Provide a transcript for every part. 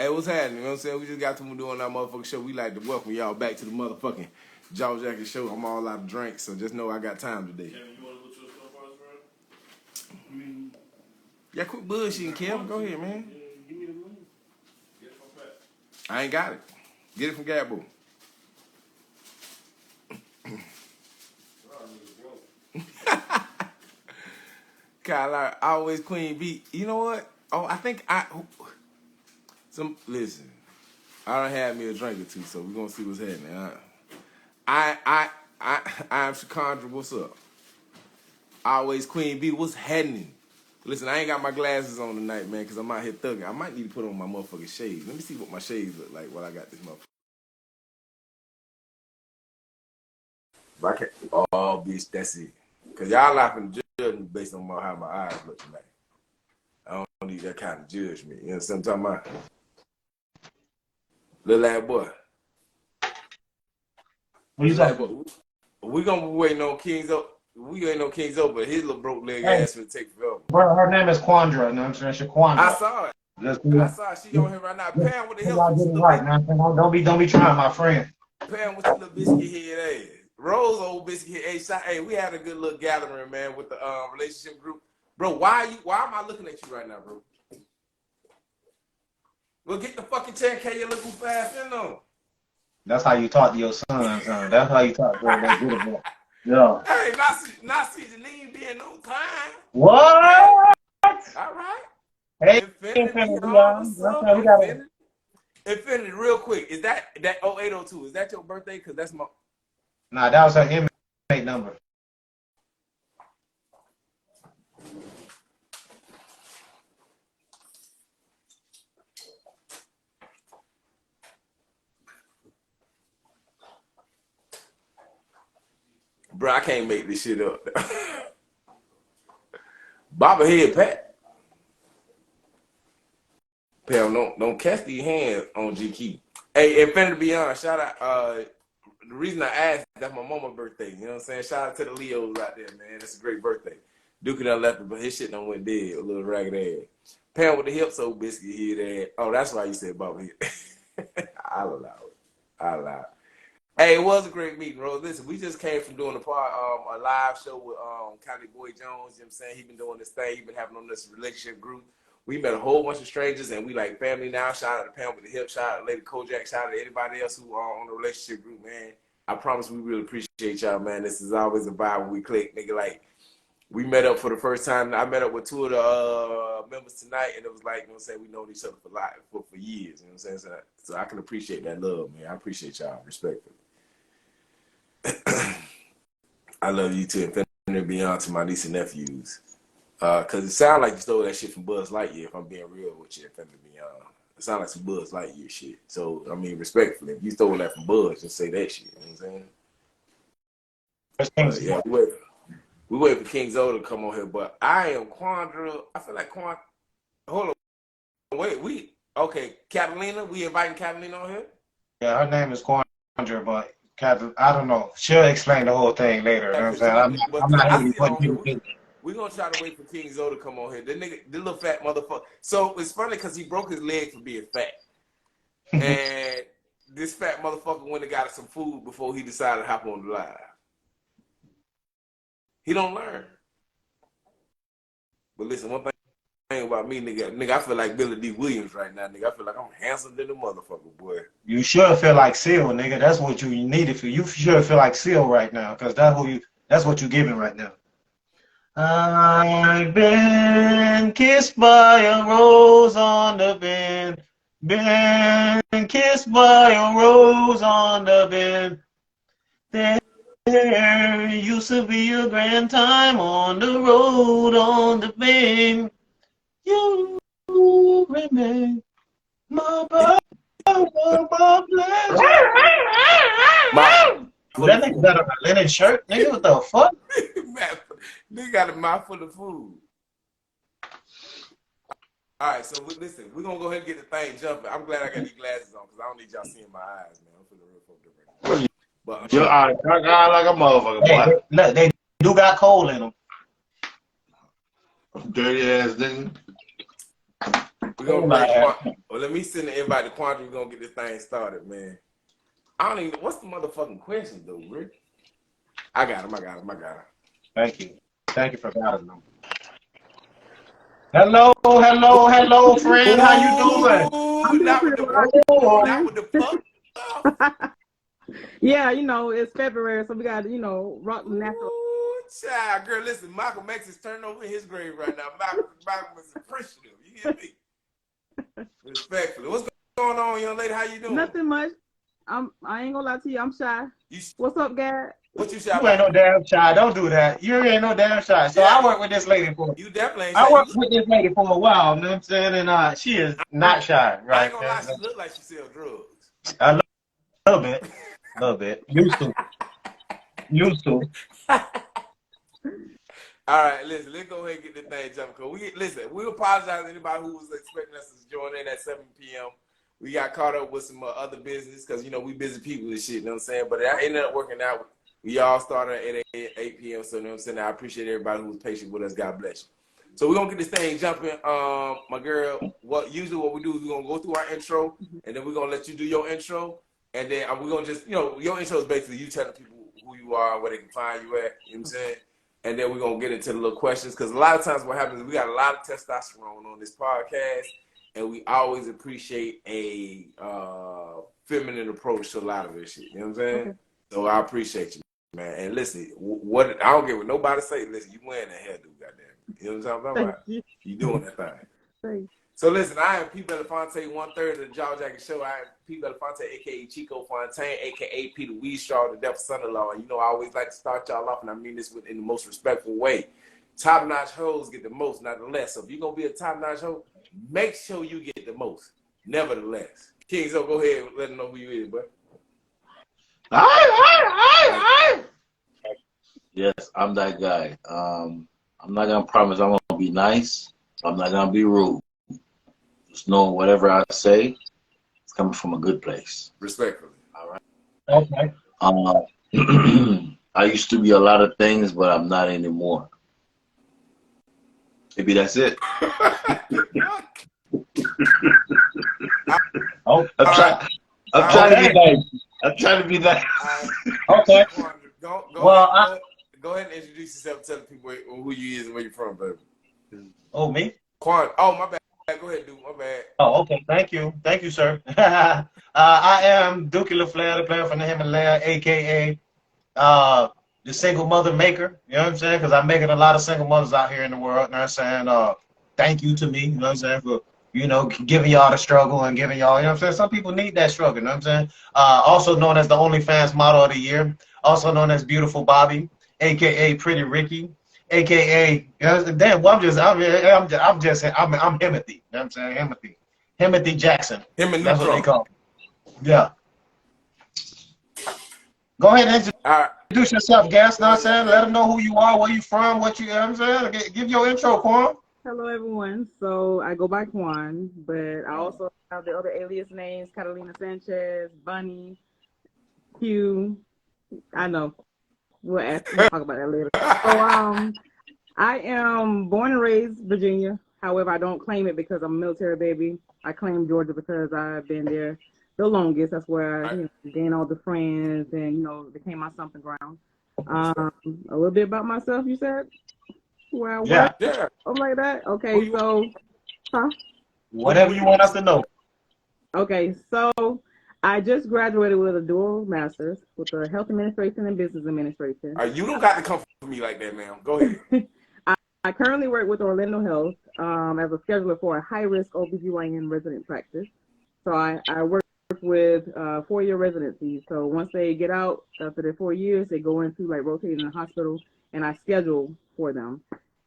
Hey, what's happening? You know what I'm saying? We just got to doing our motherfucking show. We like to welcome y'all back to the motherfucking Jackin show. I'm all out of drinks, so just know I got time today. Kevin, you want to go to the store first, bro? Yeah, quit bullshitting, Kevin. Go ahead, man. Give me the money. Get it from Pat. I ain't got it. Get it from Gabbo. Kyle, I always Queen B. You know what? Oh, I think listen. I done had me a drink or two, so we're gonna see what's happening. I'm Shakandra. What's up? Always Queen B. What's happening? Listen, I ain't got my glasses on tonight, man, because I'm out here thugging. I might need to put on my motherfucking shades. Let me see what my shades look like while I got this motherfucker. I can't. Oh, bitch, that's it. Because y'all laughing judge me based on how my eyes look tonight. I don't need that kind of judgment. You know what I'm talking about? Little ass boy. What you talking about? We gonna be waiting on Kings up. We ain't no Kings up, but his little broke leg ass will take forever. Bro, her name is Quandra. You know what I'm saying? She Quandra. I saw it. I saw it. She on here right now. Pam with the help. Y'all get it right, man. Don't be trying, my friend. Pam with your little biscuit head ass. Rose old biscuit head. Hey, we had a good little gathering, man, with the relationship group. Bro, why am I looking at you right now, bro? Well, get the fucking 10K you're looking fast in on. That's how you talk to your son, son. That's how you talk to that beautiful. Yeah. Hey, not see Janine being no time. What? Okay. All right. Hey, Infinity, what's up? Infinity, real quick. Is that 0802? Is that your birthday? Because that's my... Nah, that was her inmate number. Bro, I can't make this shit up. Bobblehead Pat. Pam, don't cast these hands on GQ. Hey, Infinity Beyond, shout out. The reason I asked, that's my mama's birthday. You know what I'm saying? Shout out to the Leos out there, man. That's a great birthday. Duke done left it, but his shit done went dead. A little ragged ass. Pam with the hips, old biscuit head ass. Oh, that's why you said Bobblehead. I'll allow it. Hey, it was a great meeting, Rose. Listen, we just came from doing a live show with County Boy Jones. You know what I'm saying? He been doing this thing. He been having on this relationship group. We met a whole bunch of strangers, and we like family now. Shout out to Pam with the hip. Shout out to Lady Kojak. Shout out to anybody else who are on the relationship group, man. I promise we really appreciate y'all, man. This is always a vibe when we click, nigga. Like, we met up for the first time. I met up with two of the members tonight, and it was like, you know what I'm saying, we known each other for years. You know what I'm saying? So I can appreciate that love, man. I appreciate y'all. Respectfully. I love you too, Infinity and Beyond, to my niece and nephews. Cause it sounds like you stole that shit from Buzz Lightyear, if I'm being real with you, Infinity Beyond. It sounds like some Buzz Lightyear shit. So, I mean, respectfully, if you stole that from Buzz, just say that shit. You know what I'm saying? Yeah, we wait for King Zoe to come on here, but I am Quandra. I feel like Quandra. Hold on. Wait, okay, Catalina, we inviting Catalina on here? Yeah, her name is Quandra, but I don't know. She'll explain the whole thing later. You know what I'm saying? I'm not really putting we're gonna try to wait for King Zoe to come on here. The nigga, the little fat motherfucker. So it's funny because he broke his leg for being fat. And this fat motherfucker went and got some food before he decided to hop on the live. He don't learn. But listen, one thing about me, nigga, I feel like Billy D. Williams right now, nigga. I feel like I'm handsome than the motherfucker, boy. You should feel like Seal, nigga. That's what you needed for. You should feel like Seal right now, because that's what you giving right now. I've been kissed by a rose on the bend. Been kissed by a rose on the bend. There used to be a grand time on the road on the bend. You remain my that nigga got a linen shirt, nigga. What the fuck? Nigga got a mouthful of food. All right, so listen, we're gonna go ahead and get the thing jumping. I'm glad I got these glasses on because I don't need y'all seeing my eyes, man. I'm feeling real fucked up right now. But you're like a motherfucker, boy. Look, they do got coal in them. Dirty ass nigga. We're gonna bring well, let me send the invite to Quandra. We're gonna get this thing started, man. I don't even what's the motherfucking question though, Rick? I got him. Thank you. Thank you for guiding them. Hello, friend. How you doing? I'm Not doing with the pretty well. not with the fuck. Yeah, you know, it's February, so we got, you know, rock the natural. Ooh, child, girl, listen, Malcolm X is turning over in his grave right now. Malcolm is appreciative. You hear me? Respectfully. What's going on, young lady? How you doing? Nothing much. I ain't gonna lie to you, I'm shy. What's up, Gad? What you shy You ain't no about? damn shy. Don't do that. You ain't no damn shy. So Yeah. I work with this lady for. You definitely ain't I shy. worked with this lady for a while. You know what I'm saying? And she is not shy, I right? ain't gonna lie, she look like she sell drugs. A little bit. Used to. All right, listen, let's go ahead and get this thing jumping. Cause we apologize to anybody who was expecting us to join in at 7 p.m. We got caught up with some other business because, you know, we busy people and shit, you know what I'm saying? But it ended up working out. We all started at 8 p.m. So, you know what I'm saying? I appreciate everybody who was patient with us. God bless you. So we're going to get this thing jumping. My girl, usually what we do is we're going to go through our intro, and then we're going to let you do your intro. And then we're going to just, you know, your intro is basically you telling people who you are, where they can find you at, you know what I'm saying? And then we're going to get into the little questions. Because a lot of times what happens is we got a lot of testosterone on this podcast. And we always appreciate a feminine approach to a lot of this shit. You know what I'm saying? Okay. So I appreciate you, man. And listen, what I don't care what nobody say. Listen, you wearing that hairdo, goddamn. You know what I'm talking about? You doing that thing. Thanks. So listen, I am P. Belafonte, 1/3 of the Jaw Jackin Show. I am P. Belafonte, a.k.a. Chico Fontaine, a.k.a. Peter Weestraw, the devil's son-in-law. And you know I always like to start y'all off, and I mean this in the most respectful way. Top-notch hoes get the most, not the less. So if you're going to be a top-notch hoe, make sure you get the most, nevertheless. King, so go ahead and let them know who you is, bro. Yes, I'm that guy. I'm not going to promise I'm going to be nice. I'm not going to be rude. Just know whatever I say, it's coming from a good place. Respectfully. All right? Okay. I used to be a lot of things, but I'm not anymore. Maybe that's it. I'm trying to be nice. I'm trying to be nice. Okay. Go ahead and introduce yourself and tell the people who you is and where you're from, baby. Oh, me? Quan. Oh, my bad. Go ahead, dude. My bad. Oh, okay. Thank you, sir. I am Dookie LaFleur, the player from the Himalaya, a.k.a. The single mother maker. You know what I'm saying? Because I'm making a lot of single mothers out here in the world. You know what I'm saying? Thank you to me. You know what I'm saying? For, you know, giving y'all the struggle and giving y'all, you know what I'm saying? Some people need that struggle. You know what I'm saying? Also known as the OnlyFans Model of the Year. Also known as Beautiful Bobby, a.k.a. Pretty Ricky. AKA, you know, damn, well, I'm Himothy. You know what I'm saying? Himothy Jackson. That's what they call him. Yeah. Go ahead and introduce yourself, Gas. You know what I'm saying? Let them know who you are, where you from, what you know what I'm saying? Give your intro, Quan. Hello, everyone. So I go by Quan, but I also have the other alias names, Catalina Sanchez, Bunny, Q. I know. We'll talk about that later. So I am born and raised Virginia. However, I don't claim it because I'm a military baby. I claim Georgia because I've been there the longest. That's where I gained all the friends and, you know, became my something ground. A little bit about myself, you said? Where I work? Yeah. Something like that? Okay, so, whatever you want us to know. Okay, so I just graduated with a dual master's with a health administration and business administration. You don't got to come for me like that, ma'am. Go ahead. I currently work with Orlando Health as a scheduler for a high-risk OBGYN resident practice. So I work with 4-year residencies. So once they get out after their 4 years, they go into like rotating in the hospital, and I schedule for them.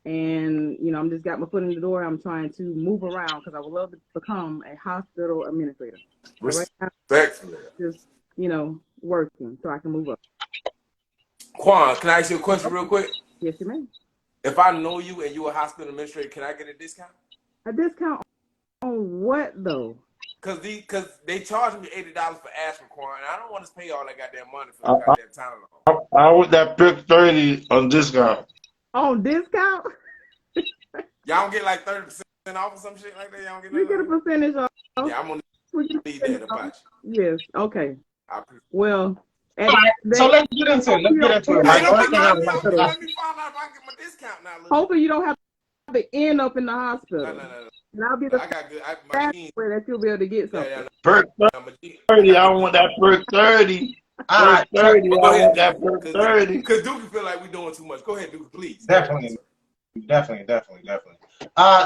And, you know, I'm just got my foot in the door. I'm trying to move around because I would love to become a hospital administrator. Right now, just, you know, working so I can move up. Quan, can I ask you a question real quick? Yes, you may. If I know you and you're a hospital administrator, can I get a discount? A discount on what, though? Because they charge me $80 for asthma, Quan, and I don't want to pay all that goddamn money for the goddamn Tylenol. I want that pick 30 on discount. On discount? Y'all don't get like 30%. off or some shit like that? Y'all don't get We get a none? percentage off. Yeah, I'm gonna We get a need percentage that off. about Yes. Okay. you. I appreciate Well, at All the right, end of the so day, let's get into it. Let's you get don't into it, end Hey, right? up don't First be thing I cutting would me like off. to You hospital. know. let me find out if I can get my discount now, little. Hopefully, you don't have to end up in the No, hospital. no, no, no. And I'll be the I got good. My fast jeans. way that you'll be able to get Yeah, yeah. something. Perk No, my jeans. I 30. got I good want jeans. that perk 30. All Perk right, so 30. But I go want ahead, that perk 30. because Duke feel like we doing too much. Go ahead, Duke, please. Go ahead. definitely, definitely.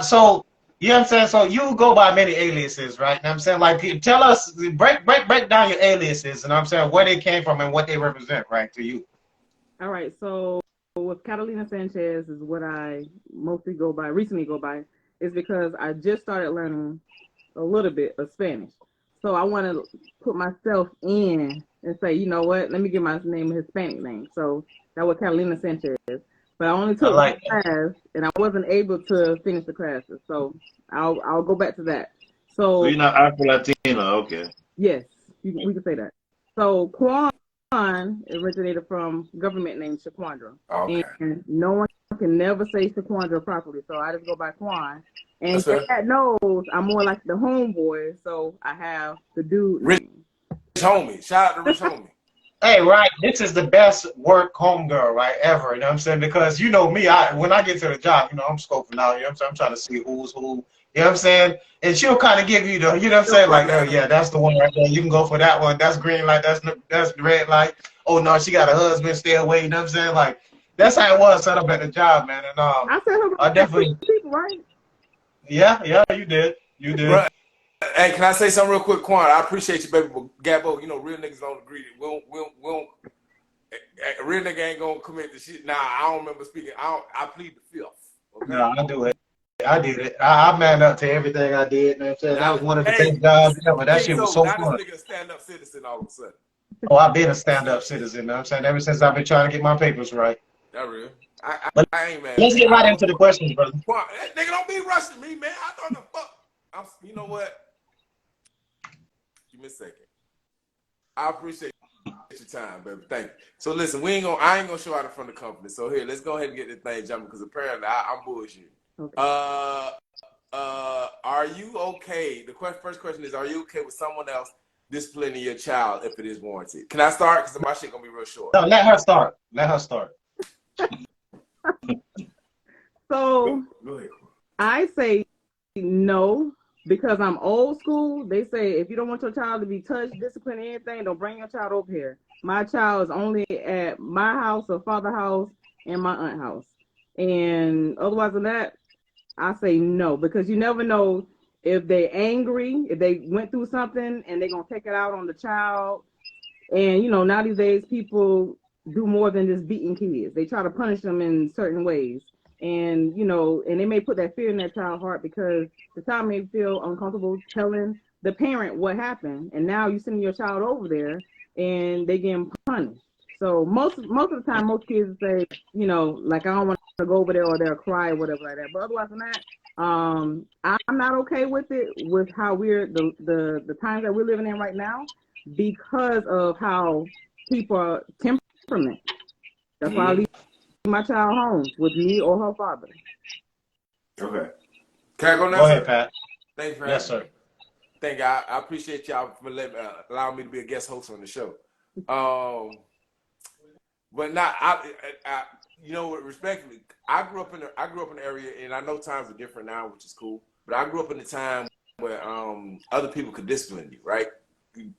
So you know what I'm saying? So you go by many aliases, right? You know what I'm saying? Like, tell us, break down your aliases, and I'm saying where they came from and what they represent, right, to you. All right. So with Catalina Sanchez is what I mostly go by, recently go by, is because I just started learning a little bit of Spanish. So I want to put myself in and say, you know what? Let me give my name a Hispanic name. So that was Catalina Sanchez. But I only I took one like class, and I wasn't able to finish the classes. So I'll go back to that. So So you're not Afro Latina, okay. yes, we can say that. So Quan originated from government named Shaquandra, Okay. and no one can never say Shaquandra properly. So I just go by Quan. And That's fair. Dad knows I'm more like the homeboy, so I have the dude Rich name. homie. Shout out to Rich homie. Hey, right, this is the best work homegirl, right, ever. You know what I'm saying? Because you know me, when I get to the job, you know, I'm scoping out, you know what I'm saying? I'm trying to see who's who, you know what I'm saying? And she'll kind of give you the, you know what I'm saying? Like, oh, yeah, that's the one right there. You can go for that one. That's green light. That's the red light. Oh, no, she got a husband, stay away. You know what I'm saying? Like, that's how it was set up at the job, man. And I said her I definitely, people, right? yeah, you did. You did. Bro, hey, can I say something real quick, Quan? I appreciate you, baby. But Gabbo, you know, real niggas don't agree. We don't a real nigga ain't gonna commit the shit. Nah, I don't remember speaking. I plead the fifth. Okay. No, I do it. I did it. I man up to everything I did. You know what I'm saying? That Now, was one of the hey, best jobs ever. That King shit was Soul, so now this fun. nigga a stand-up citizen all of a sudden. Oh, I've been a stand-up citizen. You know what I'm saying? Ever since I've been trying to get my papers right. That real. But I ain't mad, let's man. get right into the questions, brother. Quan, nigga, don't be rushing me, man. I thought the fuck. You know what? Give me a second. I appreciate your time, baby. Thank you. So listen, I ain't gonna show out in front of the company. So here, let's go ahead and get this thing jumping because apparently I'm bullshit. Okay. Are you okay? The first question is, are you okay with someone else disciplining your child if it is warranted? Can I start? Because my shit gonna be real short. No, let her start. Let her start. So Go ahead. I say no because I'm old school. They say if you don't want your child to be touched, disciplined, anything, don't bring your child over here. My child is only at my house or father house and my aunt house. And otherwise than that, I say no because you never know if they're angry, if they went through something and they're gonna take it out on the child. And you know, now these days people do more than just beating kids. They try to punish them in certain ways. And you know, and they may put that fear in that child's heart because the child may feel uncomfortable telling the parent what happened. And now you sending your child over there and they getting punished. So most of the time most kids say, you know, like I don't want to go over there or they'll cry or whatever like that. But otherwise than that, I'm not okay with it with how we're the times that we're living in right now because of how people are temperament. That's why I leave my child home with me or her father. Okay. Can I go now, Go sir? ahead, Pat. Thank you for Yes, having sir. me. Thank you. I appreciate y'all for allowing me to be a guest host on the show. But not I you know, respectfully, I grew up in an area, and I know times are different now, which is cool. But I grew up in a time where other people could discipline you, right?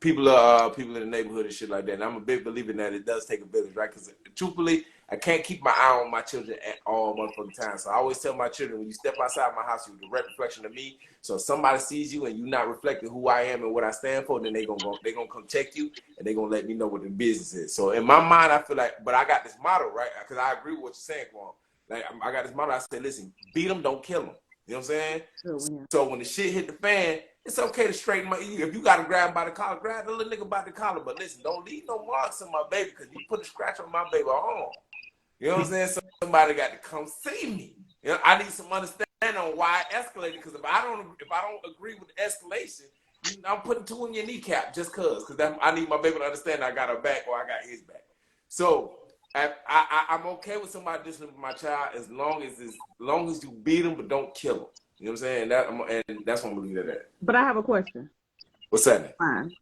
People in the neighborhood and shit like that. And I'm a big believer in that it does take a village, right? Because truthfully, I can't keep my eye on my children at all motherfucking time. So I always tell my children, when you step outside my house, you're a direct reflection of me. So if somebody sees you and you're not reflecting who I am and what I stand for, then they're gonna come check you and they're gonna let me know what the business is. So in my mind, I feel like, but I got this motto, right? Because I agree with what you're saying, Quan. Like I got this motto. I say, listen, beat them, don't kill them. You know what I'm saying? So when the shit hit the fan, it's okay to straighten my ear. If you gotta grab him by the collar, grab the little nigga by the collar. But listen, don't leave no marks on my baby because you put a scratch on my baby arm. You know what I'm saying? So somebody got to come see me. You know, I need some understanding on why it escalated. Because if I don't agree with the escalation, I'm putting two in your kneecap just cause I need my baby to understand I got her back or I got his back. So I'm okay with somebody disciplining my child as long as you beat them but don't kill them. You know what I'm saying? That and that's what I'm gonna leave it at. But I have a question. What's that? Fine.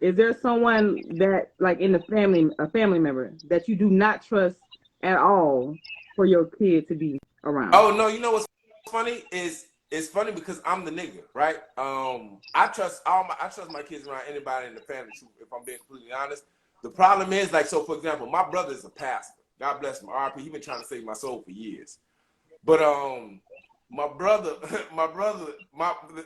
Is there someone that, like in the family, a family member that you do not trust at all for your kid to be around? Oh no, you know what's funny is it's funny because I'm the nigga, right? I trust my kids around anybody in the family. If I'm being completely honest, the problem is like, so for example, my brother is a pastor. God bless him, RP. He been trying to save my soul for years. But my brother,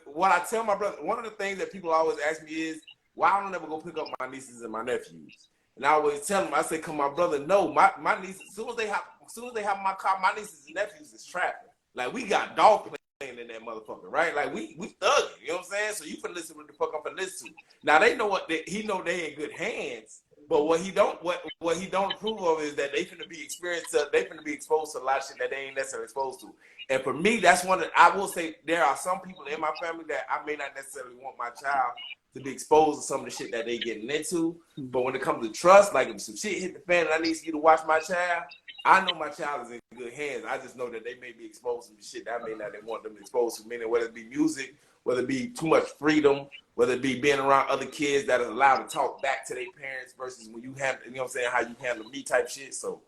what I tell my brother, one of the things that people always ask me is, why I don't ever go pick up my nieces and my nephews? And I always tell them, I say, "Cause my brother, no, my nieces, as soon as they have my car, my nieces and nephews is trapping. Like we got dog playing in that motherfucker, right? Like we thugging, you know what I'm saying? So you can listen to what the fuck I'm finna listen to. Now they know he know they in good hands, but what he don't approve of is that they finna be exposed to a lot of shit that they ain't necessarily exposed to. And for me, that's one that I will say there are some people in my family that I may not necessarily want my child to be exposed to some of the shit that they getting into. But when it comes to trust, like if some shit hit the fan and I need you to watch my child, I know my child is in good hands. I just know that they may be exposed to shit that I may not want them exposed to, meaning whether it be music, whether it be too much freedom, whether it be being around other kids that are allowed to talk back to their parents versus when you have, you know what I'm saying, how you handle me type shit. So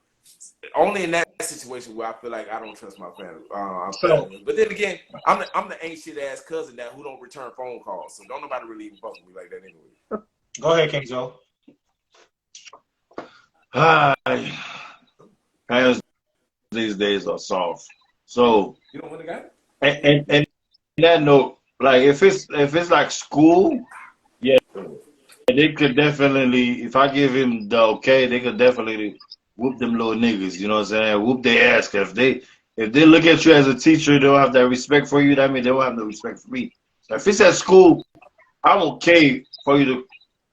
only in that situation where I feel like I don't trust my family. But then again, I'm the ain't shit ass cousin who don't return phone calls. So don't nobody really even fuck with me like that anyway. Go ahead, King Joe. Parents these days are soft. So You don't want to guy? and that note, like if it's like school, yeah, they could definitely, if I give him the okay, they could definitely whoop them little niggas, you know what I'm saying? Whoop their ass. If they look at you as a teacher, they don't have that respect for you, that means they don't have no respect for me. So if it's at school, I'm okay for you to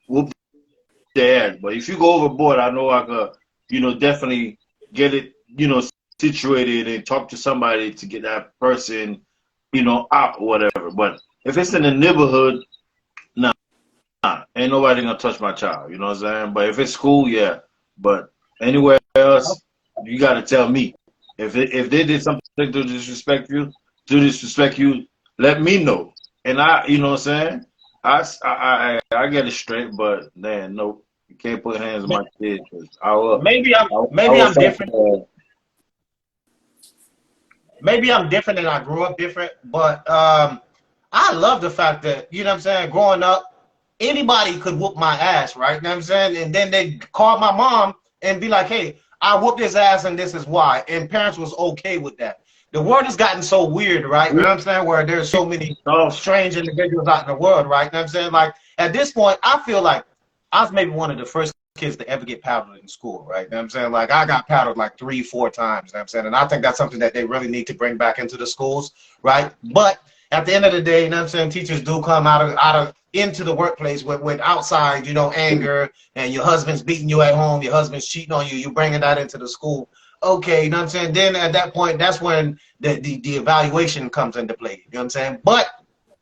whoop their ass. But if you go overboard, I know I could, you know, definitely get it, you know, situated and talk to somebody to get that person, you know, out or whatever. But if it's in the neighborhood, nah, ain't nobody gonna touch my child, you know what I'm saying? But if it's school, yeah. But anywhere else, you gotta tell me. If they did something to disrespect you, let me know. And you know what I'm saying? I get it straight, but man, no, you can't put hands on my kid. Maybe I'm different. Maybe I'm different and I grew up different, but I love the fact that, you know what I'm saying, growing up, anybody could whoop my ass, right? You know what I'm saying? And then they call my mom and be like, hey, I whooped his ass and this is why. And parents was okay with that. The world has gotten so weird, right? You know what I'm saying? Where there's so many strange individuals out in the world, right? You know what I'm saying? Like, at this point, I feel like I was maybe one of the first kids to ever get paddled in school, right? You know what I'm saying? Like, I got paddled like 3-4 times, you know what I'm saying? And I think that's something that they really need to bring back into the schools, right? But at the end of the day, you know what I'm saying, teachers do come into the workplace with outside, you know, anger, and your husband's beating you at home, your husband's cheating on you, you bringing that into the school. Okay, you know what I'm saying? Then at that point, that's when the evaluation comes into play, you know what I'm saying? But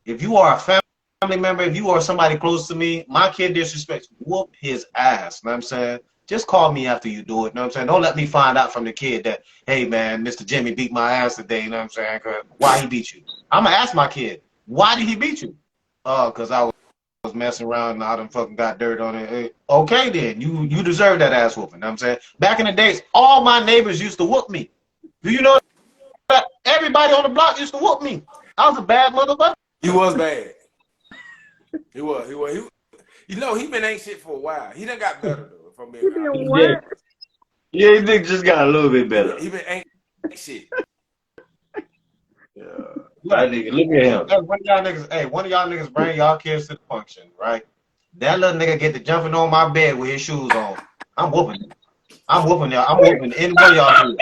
if you are a family member, if you are somebody close to me, my kid disrespects, whoop his ass, you know what I'm saying? Just call me after you do it, you know what I'm saying? Don't let me find out from the kid that, hey man, Mr. Jimmy beat my ass today, you know what I'm saying? Why he beat you? I'm gonna ask my kid, why did he beat you? Oh, because I was messing around and I done fucking got dirt on it. Hey, okay then, you deserve that ass whooping, you know what I'm saying? Back in the days, all my neighbors used to whoop me. Do you know that everybody on the block used to whoop me? I was a bad motherfucker. He was bad. He was. You know, he been ain't shit for a while. He done got better though, if I'm being honest. What? Yeah, he just got a little bit better. He been ain't shit. Yeah. That nigga, look at him. One of y'all niggas bring y'all kids to the function, right? That little nigga get to jumping on my bed with his shoes on. I'm whooping him. I'm whooping y'all. I'm whooping any one of y'all do.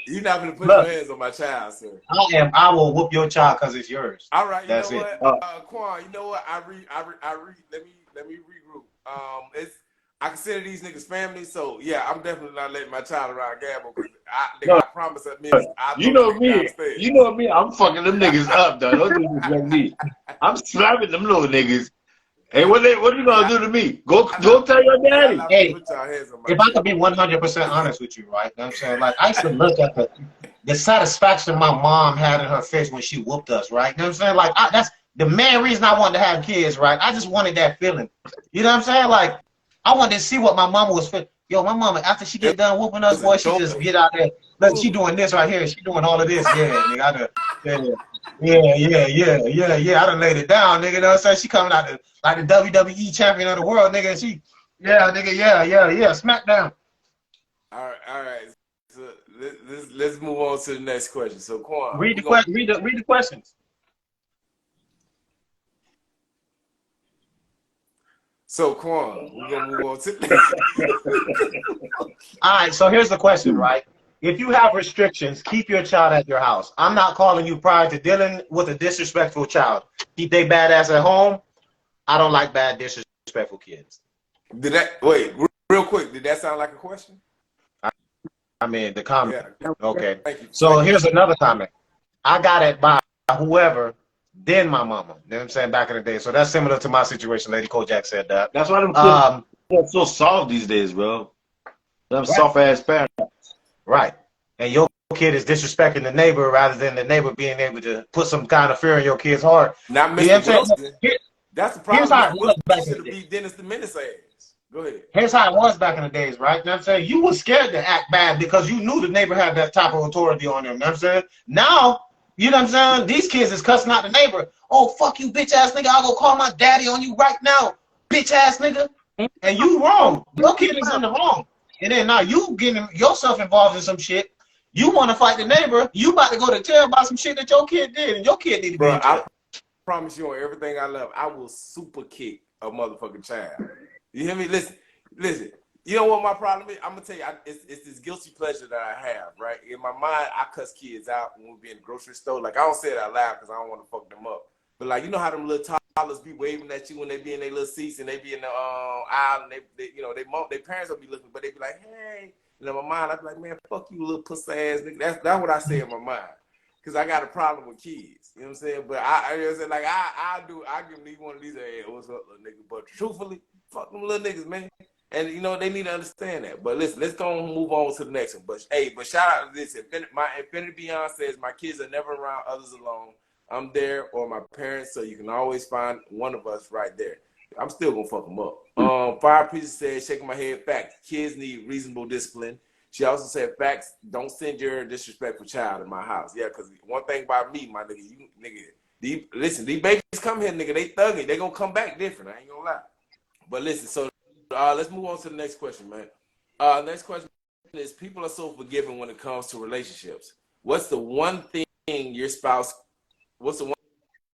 You're not gonna put your hands on my child, sir. I will whoop your child because it's yours. All right, That's know it. what? Quan, you know what? Let me regroup. I consider these niggas family, so yeah, I'm definitely not letting my child around Gabbo because I promise that means you know me, I'm fucking them niggas up, though. Don't do this like me. I'm slapping them little niggas. Hey, what you gonna do to me? Go tell your daddy. Hey, if I could be 100% honest with you, right? You know what I'm saying? Like, I used to look at the satisfaction my mom had in her face when she whooped us, right? You know what I'm saying? Like, that's the main reason I wanted to have kids, right? I just wanted that feeling. You know what I'm saying? Like, I wanted to see what my mama was feeling. Yo, my mama, after she get done whooping us, It's a boy, she just toy. get out there. Look, she doing this right here. She doing all of this. Yeah, nigga, I done, yeah. I done laid it down, nigga. You know what I'm saying? She coming out like the WWE champion of the world, nigga. And she, yeah, nigga, yeah. Smackdown. All right. So let's move on to the next question. So, Quan, Read the questions. So, Quan, we're gonna move on to the next. All right, so here's the question, right? If you have restrictions, keep your child at your house. I'm not calling you prior to dealing with a disrespectful child. Keep they badass at home. I don't like bad, disrespectful kids. Wait, real quick, did that sound like a question? I mean, the comment. Yeah. Okay. Thank you. So here's another comment. I got it by whoever, then my mama. You know what I'm saying? Back in the day. So that's similar to my situation. Lady Kojak said that. That's why them kids are so soft these days, bro. Them soft ass parents. Right. And your kid is disrespecting the neighbor rather than the neighbor being able to put some kind of fear in your kid's heart. Not Mr. You know what I'm Wilson. That's the problem. Here's how it Mr. was Wilson back in should the have day. beat Dennis the Menace ass. Go ahead. Here's how it was back in the days, right? You know what I'm saying? You were scared to act bad because you knew the neighbor had that type of authority on them. You know what I'm saying? Now, you know what I'm saying? These kids is cussing out the neighbor. Oh, fuck you, bitch ass nigga. I'll go call my daddy on you right now, bitch ass nigga. And you wrong. Your kid is in the wrong. And then now you getting yourself involved in some shit. You want to fight the neighbor. You about to go to jail about some shit that your kid did. And your kid need to be in jail. I promise you on everything I love, I will super kick a motherfucking child. You hear me? Listen. You know what my problem is? I'm gonna tell you, it's this guilty pleasure that I have, right? In my mind, I cuss kids out when we be in the grocery store. Like, I don't say it out loud because I don't want to fuck them up. But like, you know how them little toddlers be waving at you when they be in their little seats and they be in the aisle and they you know, their parents will be looking, but they be like, hey. And in my mind, I be like, man, fuck you, little pussy ass nigga. That's what I say in my mind. Because I got a problem with kids. You know what I'm saying? But I say, like, I give them one of these, hey, what's up, little nigga? But truthfully, fuck them little niggas, man. And, you know, they need to understand that. But listen, let's go and move on to the next one. But, hey, shout out to this. My Infinity Beyond says, my kids are never around others alone. I'm there or my parents, so you can always find one of us right there. I'm still going to fuck them up. Fire Priest said, shaking my head, facts. Kids need reasonable discipline. She also said, facts, don't send your disrespectful child in my house. Yeah, because one thing about me, my nigga, these babies come here, nigga, they thugging. They going to come back different. I ain't going to lie. But listen, so let's move on to the next question, man. Next question is: people are so forgiving when it comes to relationships. What's the one thing your spouse? What's the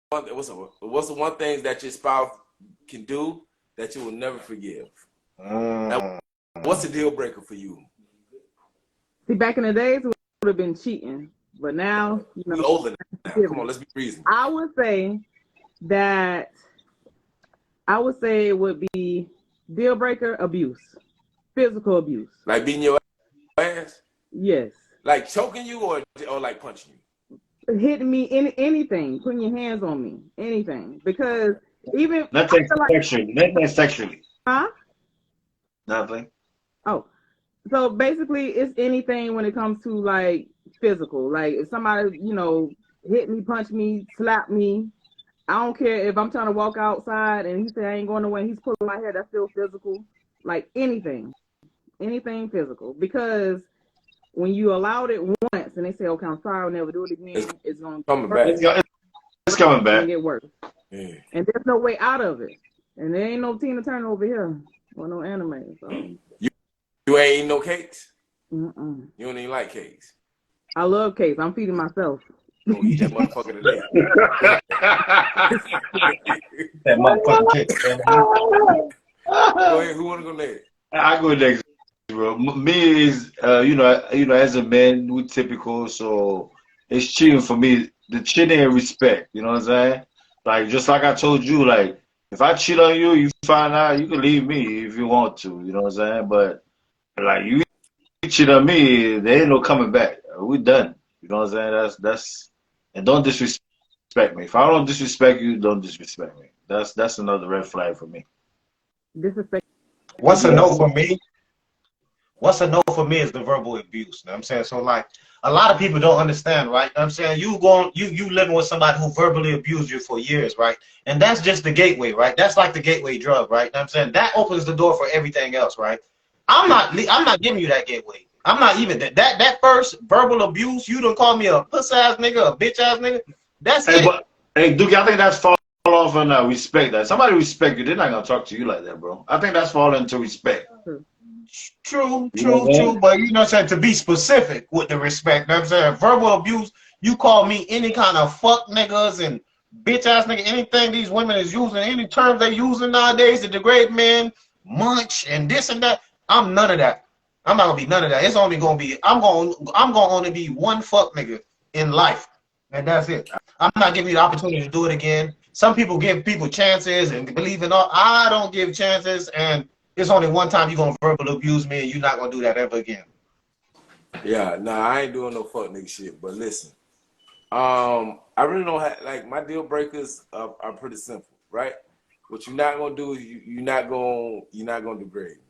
one thing that your spouse can do that you will never forgive? Now, what's the deal breaker for you? See, back in the days, it would have been cheating, but now, you know, We older now. Come on, let's be reasonable. I would say it would be deal breaker abuse, physical abuse. Like beating your ass? Yes. Like choking you or like punching you? Hitting me, anything, putting your hands on me, anything. Because even Nothing sexually. Huh? Nothing. Oh, so basically, it's anything when it comes to like physical. Like if somebody, you know, hit me, punch me, slap me, I don't care if I'm trying to walk outside and he say I ain't going nowhere. He's pulling my hair. That's still physical. Like anything physical. Because when you allowed it once and they say, "Okay, I'm sorry, I'll never do it again," it's going to coming back. It's coming back. get worse. Yeah. And there's no way out of it. And there ain't no Tina Turner over here or no anime. So. You ain't eating no cakes? Mm-mm. You don't even like cakes? I love cakes. I'm feeding myself. Go eat that motherfucker today. That motherfucking kid. Go ahead. Who want to go next? I go next, bro. Me is, you know, as a man, we typical, so it's cheating for me. The cheating and respect, you know what I'm saying? Like, just like I told you, like, if I cheat on you, you find out, you can leave me if you want to, you know what I'm saying? But, like, you cheat on me, there ain't no coming back. We done, you know what I'm saying? That's, and don't disrespect me. If I don't disrespect you, don't disrespect me. That's another red flag for me. Disrespect. What's a no for me? What's a no for me is the verbal abuse. You know what I'm saying? So like a lot of people don't understand, right? You know what I'm saying you living with somebody who verbally abused you for years, right? And that's just the gateway, right? That's like the gateway drug, right? You know what I'm saying? That opens the door for everything else, right? I'm not giving you that gateway. I'm not even that first verbal abuse, you done call me a puss ass nigga, a bitch ass nigga. That's Hey, it. but hey, Duke, I think that's fall off on respect. That somebody respect you, they're not gonna talk to you like that, bro. I think that's falling into respect. True, You know true, what I'm true. saying? But you know what I'm saying? To be specific with the respect, you know what I'm saying? Verbal abuse, you call me any kind of fuck niggas and bitch ass nigga, anything these women is using, any terms they using nowadays to degrade men, munch and this and that. I'm none of that. I'm not gonna be none of that. It's only gonna be I'm gonna only be one fuck nigga in life. And that's it. I'm not giving you the opportunity to do it again. Some people give people chances and believe in all. I don't give chances, and it's only one time you're gonna verbally abuse me, and you're not gonna do that ever again. Yeah, nah, I ain't doing no fuck nigga shit. But listen, I really don't have like my deal breakers are pretty simple, right? What you're not gonna do is you're not gonna degrade me,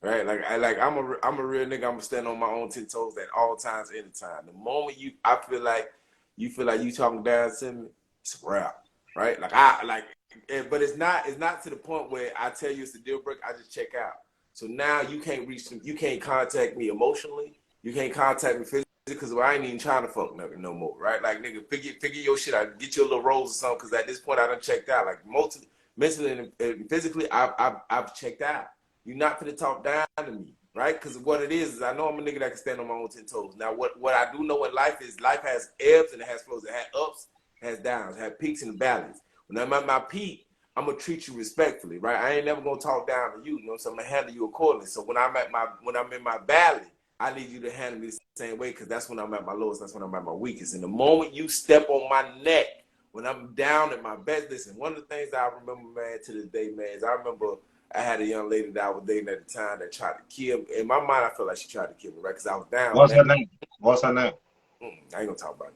right? I'm a real nigga. I'm gonna stand on my own 10 toes at all times, anytime. The moment I feel like you talking down to me, it's a wrap, right? But it's not to the point where I tell you it's a deal breaker. I just check out. So now you can't you can't contact me emotionally. You can't contact me physically because I ain't even trying to fuck nothing no more, right? Like nigga, figure your shit out, get you a little rose or something. Because at this point I done checked out. Like mentally and physically, I've checked out. You're not gonna talk down to me, right? Because what it is I know I'm a nigga that can stand on my own 10 toes. Now what I do know in life is life has ebbs and it has flows. It has ups, it has downs, it has peaks and valleys. When I'm at my peak, I'm gonna treat you respectfully, right? I ain't never gonna talk down to you, you know, so I'm gonna handle you accordingly. So when I'm in my valley, I need you to handle me the same way because that's when I'm at my lowest, that's when I'm at my weakest. And the moment you step on my neck, when I'm down at my best, listen, one of the things that I remember, man, to this day, man, is I remember I had a young lady that I was dating at the time that tried to kill me. In my mind, I felt like she tried to kill me, right? Because I was down. What's her name? What's her name? I ain't gonna talk about it.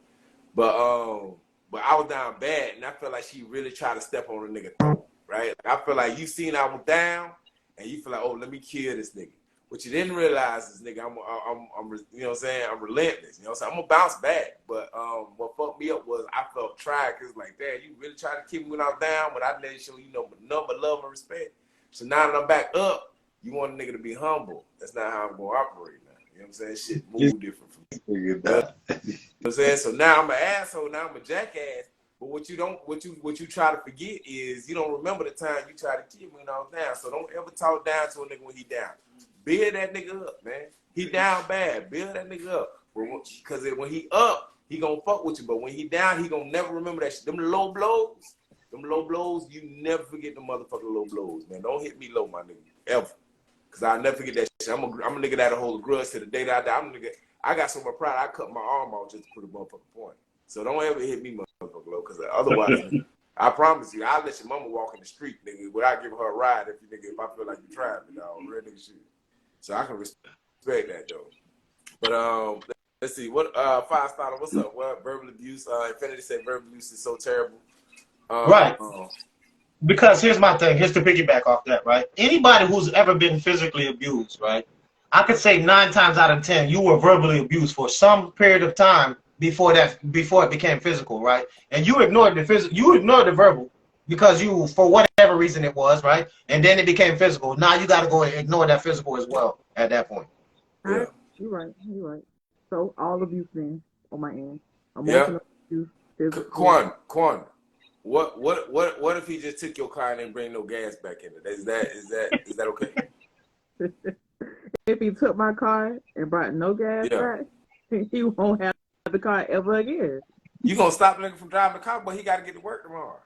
But I was down bad, and I felt like she really tried to step on a nigga throat, right? Like I feel like you seen I was down, and you feel like, oh, let me kill this nigga. What you didn't realize is, nigga, I'm you know what I'm saying? I'm relentless. You know what I'm saying? I'm gonna bounce back. But what fucked me up was I felt tried because like, damn, you really tried to keep me when I was down, but I didn't show you no nothing but love and respect. So now that I'm back up, you want a nigga to be humble. That's not how I'm gonna operate now. You know what I'm saying? Shit move different from me. Figured You know that. what I'm saying? So now I'm an asshole, now I'm a jackass. But what you try to forget is you don't remember the time you tried to keep me when I was down. So don't ever talk down to a nigga when he down. Build that nigga up, man. He down bad. Build that nigga up. Because when he up, he gonna fuck with you. But when he down, he gonna never remember that shit. Them low blows, you never forget the motherfucking low blows, man. Don't hit me low, my nigga, ever. Because I'll never forget that shit. I'm a nigga that'll hold a grudge to the day that I die. I'm a nigga, I got so much pride, I cut my arm off just to put a motherfucking point. So don't ever hit me, motherfucker, low, because otherwise, I promise you, I'll let your mama walk in the street, nigga, without giving her a ride if I feel like you tried me, dog. Real nigga shit. So I can respect that, though. But let's see. What 5-star, what's up? What verbal abuse? Infinity said verbal abuse is so terrible. Right. Because here's my thing. Here's to piggyback off that, right? Anybody who's ever been physically abused, right? I could say 9 times out of 10, you were verbally abused for some period of time before it became physical, right? And you ignored the verbal because you, for whatever reason it was, right? And then it became physical. Now you got to go and ignore that physical as well at that point. Yeah. You're right. So all abuse then on my end. Yeah. Emotional abuse, physical. Quan. What if he just took your car and didn't bring no gas back in it? Is that okay? If he took my car and brought no gas back, he won't have the car ever again. You gonna stop nigga from driving the car, but he gotta get to work tomorrow.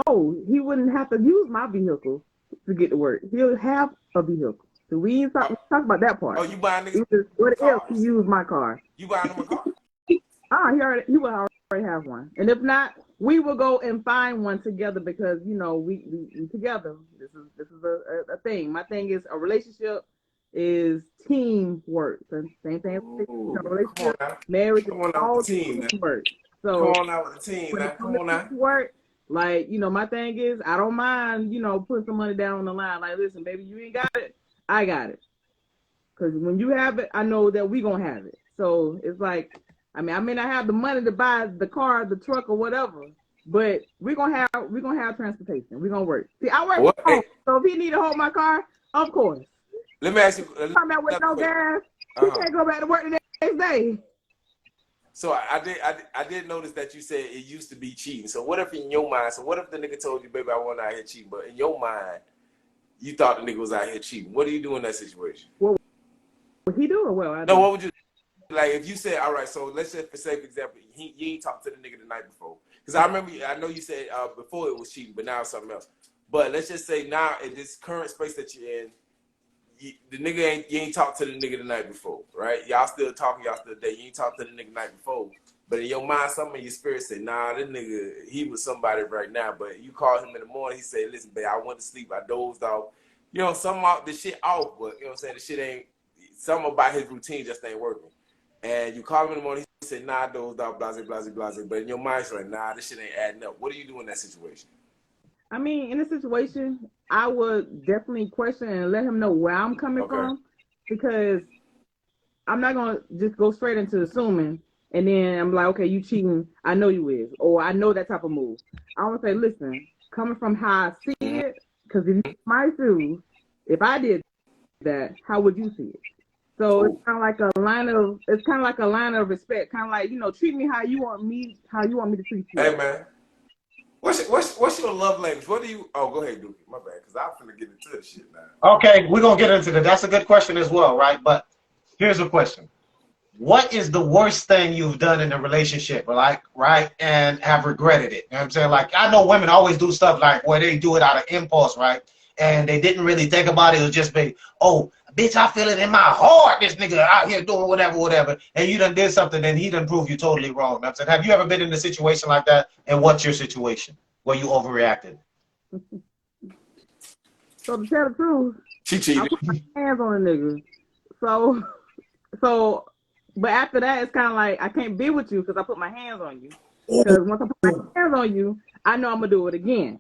Oh, he wouldn't have to use my vehicle to get to work. He'll have a vehicle. So we ain't talk about that part. Oh, you buying niggas what cars? else he used my car? You buying him a car? He will already have one. And if not, we will go and find one together because we together. This is a thing. My thing is a relationship is teamwork. Same thing. Relationship, marriage, all teamwork. So come on out with the team, man. Come on out. Work. Like, my thing is I don't mind, putting some money down on the line. Like, listen, baby, you ain't got it. I got it. Because when you have it, I know that we gonna have it. So it's like, I mean, I may not have the money to buy the car, the truck, or whatever, but we're gonna have transportation. We're gonna work. See, I work What? from home, so if he need to hold my car, of course. Let me ask you. Come out with no gas, he can't go back to work the next day. So I did notice that you said it used to be cheating. So what if in your mind? So what if the nigga told you, baby, I want out here cheating, but in your mind, you thought the nigga was out here cheating? What do you do in that situation? Well, he do it well. I No, do. what would you like if you said, all right? So let's just for sake of example, you ain't talked to the nigga the night before, because I remember I know you said before it was cheating, but now it's something else. But let's just say now in this current space that you're in. You ain't talked to the nigga the night before, right? Y'all still talking, y'all still dating. You ain't talked to the nigga the night before, but in your mind, something in your spirit say, nah, this nigga, he was somebody right now. But you call him in the morning, he say, listen, babe, I went to sleep, I dozed off. You know, some out the shit off, but you know what I'm saying? The shit ain't, something about his routine just ain't working. And you call him in the morning, he say, nah, I dozed off, blase, blase, blase. But in your mind, it's like, nah, this shit ain't adding up. What do you do in that situation? I mean, in this situation, I would definitely question and let him know where I'm coming from, because I'm not gonna just go straight into assuming, and then I'm like, okay, you cheating. I know you is, or I know that type of move. I want to say, listen, coming from how I see it, because if you my shoes, if I did that, how would you see it? So it's kind of like a line of respect, kind of like, you know, treat me how you want me to treat you. Hey man. What's your love language? What do you? Oh, go ahead, Dookie. My bad, because I'm finna get into this shit now. Okay, we're gonna get into that. That's a good question as well, right? But here's a question: what is the worst thing you've done in a relationship, like, right, and have regretted it? You know what I'm saying? Like, I know women always do stuff like where they do it out of impulse, right? And they didn't really think about it. It was just be, oh, bitch, I feel it in my heart. This nigga out here doing whatever. And you done did something and he done proved you totally wrong. You know what I'm saying? Have you ever been in a situation like that? And what's your situation where you overreacted? So to tell the truth, She cheated. I put my hands on a nigga. So, but after that, it's kind of like I can't be with you because I put my hands on you. Because once I put my hands on you, I know I'm gonna do it again.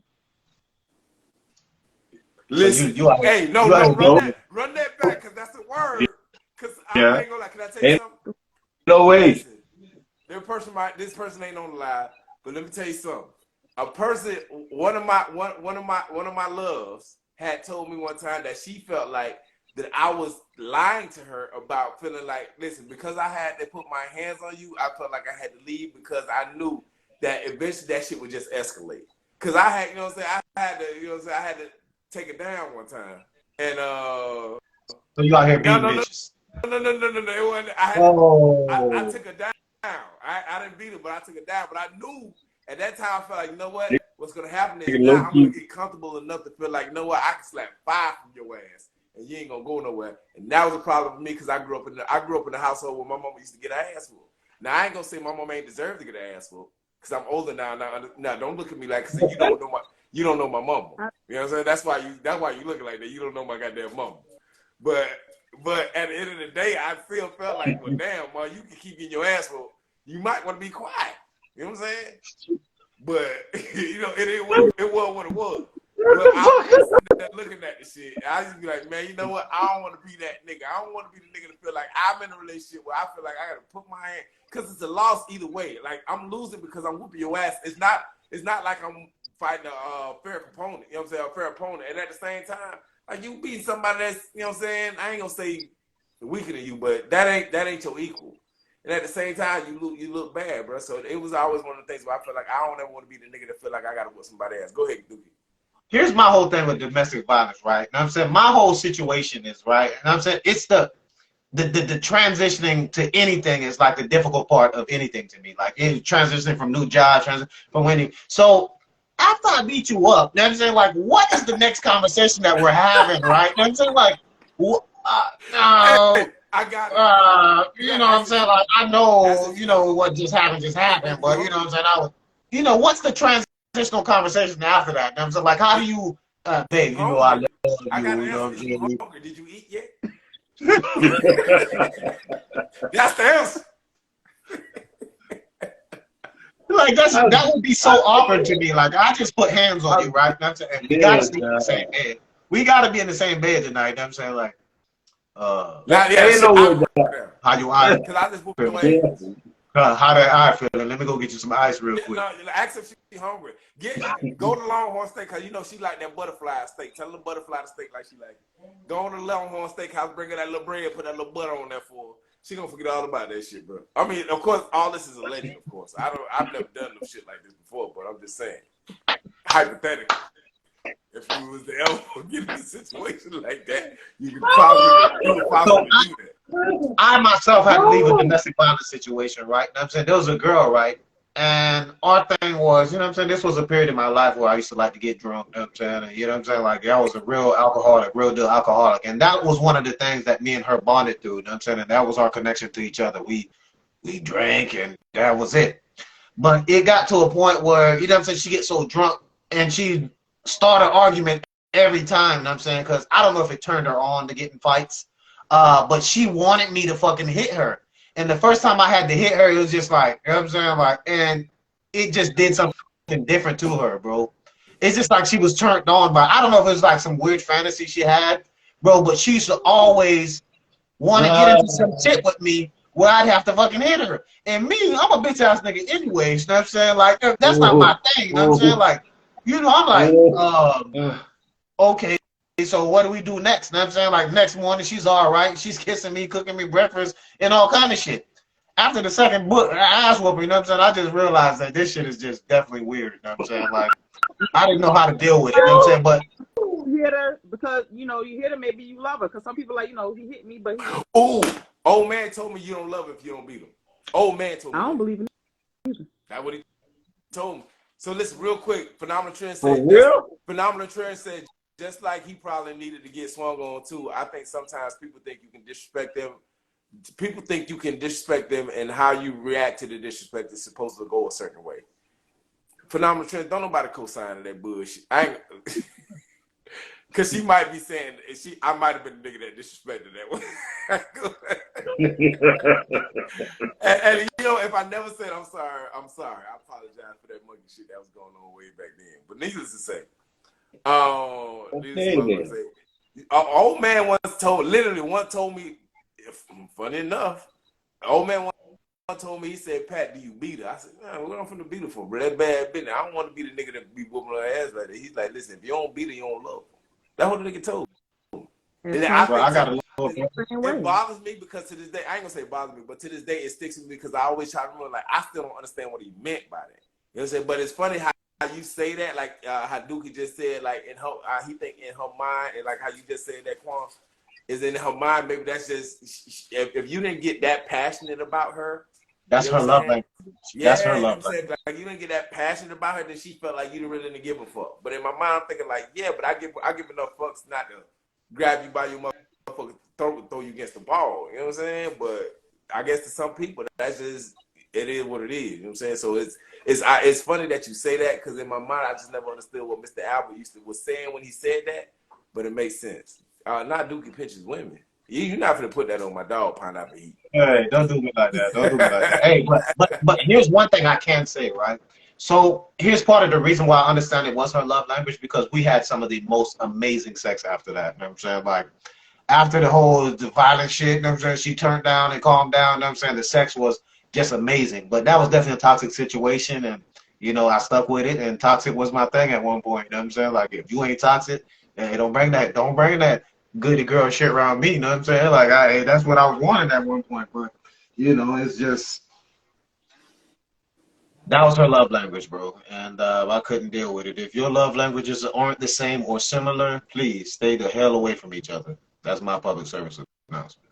Listen, So hey, no, run that back, because that's the word. Because I ain't gonna lie. Can I tell you something? No way. Listen, this person ain't on the live, but let me tell you something. A person, one of my loves had told me one time that she felt like that I was lying to her about feeling like, listen, because I had to put my hands on you, I felt like I had to leave because I knew that eventually that shit would just escalate. Because I had, you know what I'm saying, I had to take it down one time. And so you out here beating bitches. No. It wasn't, I took her down. I didn't beat her, but I took her down. But I knew at that time, I felt like, you know what? What's gonna happen is now I'm gonna get comfortable enough to feel like, you know what, I can slap 5 from your ass and you ain't gonna go nowhere. And that was a problem for me because I grew up in the household where my mama used to get her ass whooped. Now I ain't gonna say my mama ain't deserve to get her ass whooped because I'm older now. Now don't look at me like you don't know my mama. You know what I'm saying? That's why you looking like that. You don't know my goddamn mama. But at the end of the day, I still felt like, well, damn, man, you can keep getting your ass whooped. You might want to be quiet. You know what I'm saying? But you know, it was what it was. But I was looking at the shit. I used to be like, man, you know what? I don't want to be that nigga. I don't want to be the nigga to feel like I'm in a relationship where I feel like I gotta put my hand, because it's a loss either way. Like I'm losing because I'm whooping your ass. It's not like I'm fighting a fair opponent. You know what I'm saying? A fair opponent. And at the same time, like you beating somebody that's, you know what I'm saying? I ain't gonna say weaker than you, but that ain't your equal. And at the same time, you look bad, bro. So it was always one of the things where I feel like I don't ever want to be the nigga that feel like I gotta whoop somebody else. Go ahead, Dookie. Here's my whole thing with domestic violence, right? And I'm saying my whole situation is, right, and I'm saying it's the transitioning to anything is like the difficult part of anything to me. Like transitioning from new jobs, from winning. So after I beat you up, you know what I'm saying, like, what is the next conversation that we're having, right? You know what I'm saying, like, I got it. you know what I'm saying, like, I know, you know, what just happened, but you know what I'm saying, what's the transitional conversation after that? You know what I'm saying, like, how do you, babe, you know, I love you, I got you know what I'm saying? Did you eat yet? That's the answer. Like that would be so awkward to me. Like I just put hands on you, right? That's it. We gotta sleep in the same bed. We gotta be in the same bed tonight. You know what I'm saying, like, Now, yeah, Ain't shit, no I way that. how you eye because I just whooped your feeling? ass. How that eye feeling? Let me go get you some ice real Yeah, quick. no, ask if she hungry. Go to Longhorn Steakhouse. You know she like that butterfly steak. Tell her butterfly steak like she like it. Go on to Longhorn Steakhouse, bring her that little bread, put that little butter on there for her. She gonna forget all about that shit, bro. I mean, of course, all this is alleged, of course. I've never done no shit like this before, but I'm just saying, hypothetically, if you was to ever get in a situation like that, you would possibly do that. I myself had to leave a domestic violence situation, right? You know what I'm saying? There was a girl, right? And our thing was, you know what I'm saying? This was a period in my life where I used to like to get drunk, you know what I'm saying? And, you know what I'm saying? Like, I was a real alcoholic, real deal alcoholic. And that was one of the things that me and her bonded through, you know what I'm saying? And that was our connection to each other. We drank and that was it. But it got to a point where, you know what I'm saying, she gets so drunk and she started an argument every time, you know what I'm saying? Because I don't know if it turned her on to get in fights. But she wanted me to fucking hit her. And the first time I had to hit her, it was just like, you know what I'm saying? Like, and it just did something different to her, bro. It's just like she was turned on by, I don't know if it was like some weird fantasy she had, bro, but she used to always want to get into some shit with me where I'd have to fucking hit her. And me, I'm a bitch ass nigga anyways, you know what I'm saying? Like, that's not my thing, you know what I'm saying? Like, you know, I'm like, okay, so what do we do next? You know what I'm saying? Like, next morning, she's all right. She's kissing me, cooking me breakfast, and all kind of shit. After the second ass whooping, you know what I'm saying? I just realized that this shit is just definitely weird, you know what I'm saying? Like, I didn't know how to deal with it, you know what I'm saying? But You hit her because, you know, you hit her, maybe you love her. Because some people like, you know, he hit me, but he... Ooh, old man told me you don't love him if you don't beat him. Old man told me I don't that. believe in it. That's what he told me. So listen, real quick, Phenomenal Trend For said, real? Phenomenal Trend said, just like he probably needed to get swung on too, I think sometimes people think you can disrespect them. People think you can disrespect them, and how you react to the disrespect is supposed to go a certain way. Phenomenal Trend, don't nobody co-sign that bullshit. I ain't, because she might be saying, I might have been the nigga that disrespected that one. and you know, if I never said I'm sorry. I apologize for that monkey shit that was going on way back then. But needless to say, old man once told me, funny enough, old man once told me, he said, Pat, do you beat her? I said, man, where I'm from the beat her for, bro? That bad business. I don't want to be the nigga that be whooping her ass like that. He's like, listen, if you don't beat her, you don't love her. That's what the nigga told me. And I well, I think got a little it bothers me because to this day, I ain't gonna say it bothers me, but to this day it sticks with me because I always try to remember, like, I still don't understand what he meant by that. You know what I'm saying? But it's funny how you say that, like how Dookie just said, like in her, he think in her mind, and like how you just said that, Quan, is in her mind. Maybe that's just if you didn't get that passionate about her, that's you know her what I'm love saying? language. Yeah, That's her you know love what I'm saying? language. Like you didn't get that passionate about her, then she felt like you didn't really give a fuck. But in my mind, I'm thinking like, yeah, but I give enough fucks not to grab you by your motherfucking throw you against the ball. You know what I'm saying? But I guess to some people, that's just, it is what it is. You know what I'm saying? So it's funny that you say that, because in my mind, I just never understood what Mr. Albert was saying when he said that, but it makes sense. Not Dookie pinches women. You're not gonna put that on my dog, Pineapple Heat. Hey, don't do me like that. Don't do me like that. Hey, but here's one thing I can say, right? So here's part of the reason why I understand it was her love language, because we had some of the most amazing sex after that. You know what I'm saying? Like, after the violent shit, you know what I'm saying, she turned down and calmed down, you know what I'm saying? The sex was just amazing. But that was definitely a toxic situation, and you know, I stuck with it, and toxic was my thing at one point, you know what I'm saying? Like, if you ain't toxic, hey, don't bring that goody girl shit around me, you know what I'm saying? Like, that's what I was wanting at one point, but you know, it's just, that was her love language, bro, and I couldn't deal with it. If your love languages aren't the same or similar, please stay the hell away from each other. That's my public service announcement.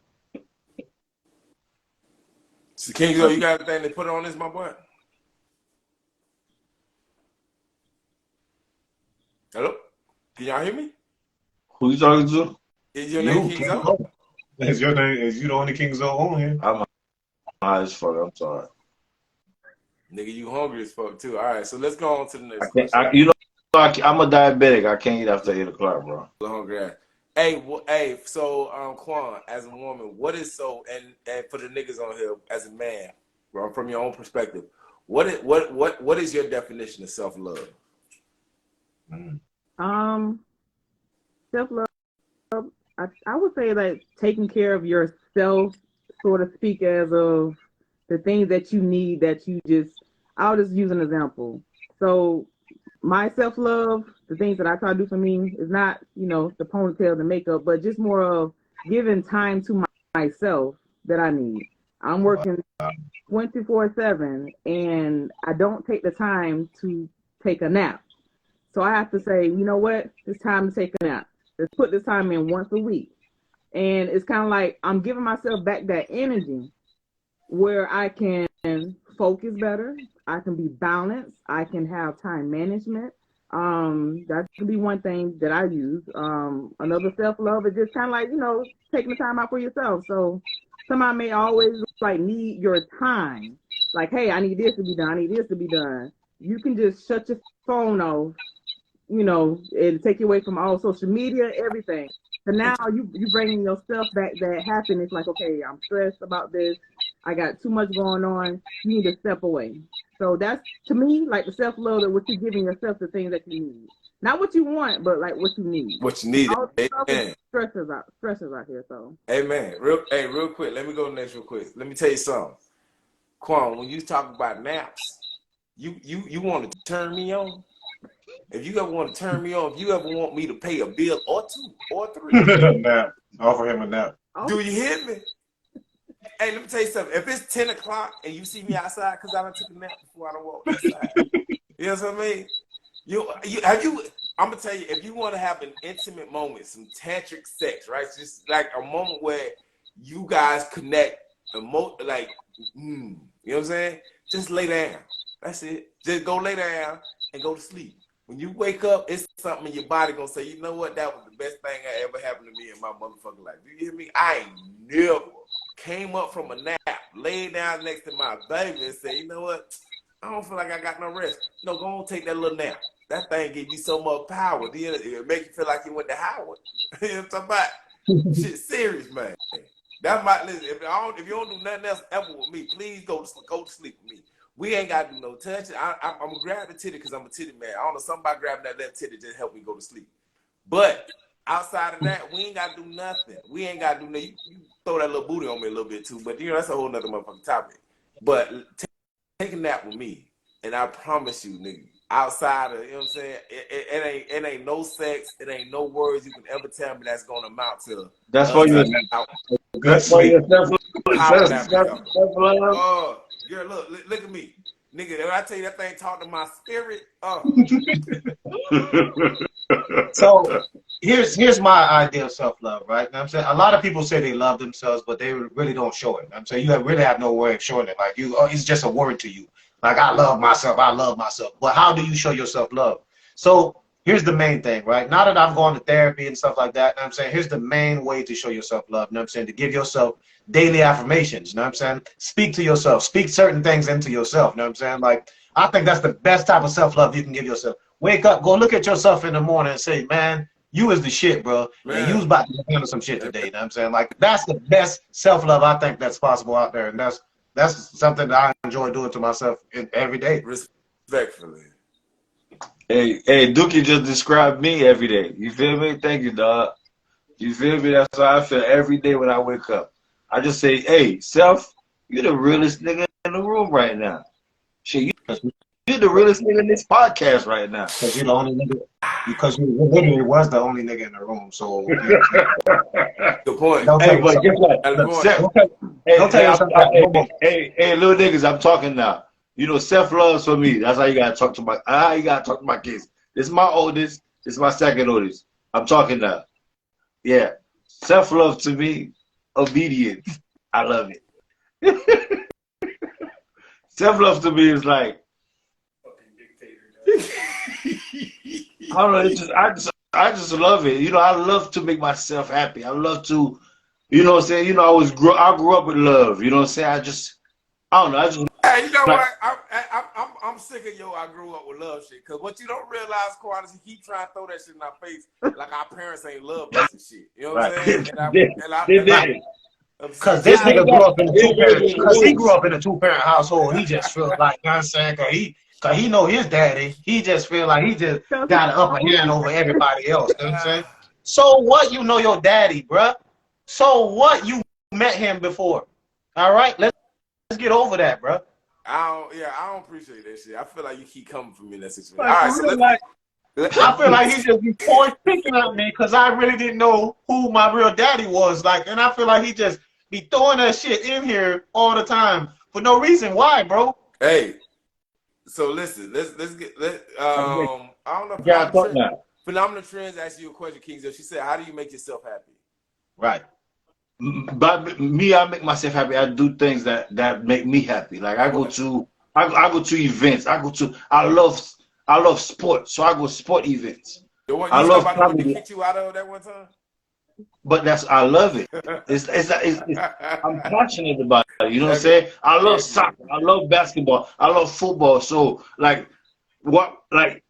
So King, you got anything to put on this, my boy? Hello? Can y'all hear me? Who you talking to? Is your name King Zo? Is your name? Is you the only King Zo on here? I'm high as fuck. I'm sorry. Nigga, you hungry as fuck too. All right, so let's go on to the next I can't, question. you know, I'm a diabetic. I can't eat after 8 o'clock, bro. Hungry ass. Hey, so Quan, as a woman, what is so, and for the niggas on here, as a man, bro, from your own perspective, what is your definition of self-love? Self-love I would say that taking care of yourself, sort of speak as of the things that you need that you just, I'll just use an example. So my self love, the things that I try to do for me is not, the ponytail, the makeup, but just more of giving time to myself that I need. I'm working 24/7 and I don't take the time to take a nap. So I have to say, you know what? It's time to take a nap. Let's put this time in once a week. And it's kind of like I'm giving myself back that energy where I can focus better, I can be balanced, I can have time management. That could be one thing that I use. Another self love is just kind of like, taking the time out for yourself. So somebody may always like need your time. Like, hey, I need this to be done, I need this to be done. You can just shut your phone off, and take you away from all social media, everything. So now you bringing yourself back that happiness, like, okay, I'm stressed about this. I got too much going on. You need to step away. So that's, to me, like the self-love that what you're giving yourself, the things that you need. Not what you want, but like what you need. What you need. All the stuff Amen. is stressors out here, so. Amen. Real quick. Let me go next real quick. Let me tell you something. Quan, when you talk about naps, you want to turn me on? If you ever want to turn me on, if you ever want me to pay a bill or two or three, Nap. Offer him a nap. do you hear me? Hey, let me tell you something. If it's 10 o'clock and you see me outside because I done took a nap before I done walked outside, you know what I mean? I'm gonna tell you, if you want to have an intimate moment, some tantric sex, right? Just like a moment where you guys connect, you know what I'm saying? Just lay down. That's it. Just go lay down and go to sleep. When you wake up, it's something in your body gonna say, you know what, that was the best thing that ever happened to me in my motherfucking life. Do you hear me? I ain't never came up from a nap, laid down next to my baby and said, you know what, I don't feel like I got no rest. No, go on, take that little nap. That thing give you so much power. It make you feel like you went to Howard. You know what I'm talking about? Shit serious, man. That might, listen, if you don't do nothing else ever with me, please go to sleep with me. We ain't got to do no touching. I'm going to grab the titty because I'm a titty man. I don't know, somebody grabbing that left titty just help me go to sleep. But outside of that, we ain't got to do nothing. We ain't got to do nothing. You throw that little booty on me a little bit too, but that's a whole nother motherfucking topic. But take a nap with me, and I promise you, nigga, outside of, you know what I'm saying, it ain't no sex, it ain't no words you can ever tell me that's going to amount to. That's for you. Good sleep. Oh, girl, look at me. Nigga, if I tell you that thing talk to my spirit, So here's my idea of self-love, right? I'm saying a lot of people say they love themselves, but they really don't show it. I'm saying really have no way of showing it. Like it's just a word to you. Like, I love myself, I love myself. But how do you show yourself love? So here's the main thing, right? Now that I've gone to therapy and stuff like that, I'm saying here's the main way to show yourself love. I'm saying to give yourself daily affirmations. You know what I'm saying? Speak to yourself. Speak certain things into yourself. You know what I'm saying? Like, I think that's the best type of self-love you can give yourself. Wake up, go look at yourself in the morning and say, man, you is the shit, bro. Man. And you was about to handle some shit today. You know what I'm saying? Like, that's the best self-love I think that's possible out there. And that's something that I enjoy doing to myself every day. Respectfully. Hey, Dookie just described me every day. You feel me? Thank you, dog. You feel me? That's how I feel every day when I wake up. I just say, hey, self, you're the realest nigga in the room right now. Shit, you're the realest nigga in this podcast right now. Because you're the only nigga. Because you literally was the only nigga in the room. So good point. Hey, but guess what? Hey, little niggas, I'm talking now. You know, self-love for me. That's how you gotta talk to my kids. This is my oldest. This is my second oldest. I'm talking now. Yeah. Self-love to me, obedience. I love it. Self-love to me is like, I don't know. It's just I just love it. You know, I love to make myself happy. I love to, you know what I'm saying. You know, I grew up with love. You know what I'm saying. I don't know. Hey, you know what? I'm sick of I grew up with love shit. Cause what you don't realize, Quan, is you keep trying to throw that shit in our face like our parents ain't love us and shit. You know what I'm saying? Because this nigga grew up in a two-parent. Because he grew up in a two-parent household. He just feel like, you know what I'm saying? Cause he know his daddy. He just feel like he just got an upper hand over everybody else. You know what I'm saying? So what? You know your daddy, bruh. So what? You met him before. All right, let's get over that, bruh. I don't appreciate that shit. I feel like you keep coming for me in that situation. All Like, right, for so real, like, I feel like he just be picking at me because I really didn't know who my real daddy was. Like, and I feel like he just be throwing that shit in here all the time for no reason. Why, bro? hey, so listen, I don't know. Yeah, I thought now. Phenomenal Trends asked you a question, King. So she said, "How do you make yourself happy?" Right. But me, I make myself happy. I do things that make me happy. Like I go to events. I love sports, so I go sport events. The one I you talking love about, the one they comedy, kicked you out of that one time? but I love it. I'm passionate about it. You know what I'm saying? I love soccer. I love basketball. I love football. So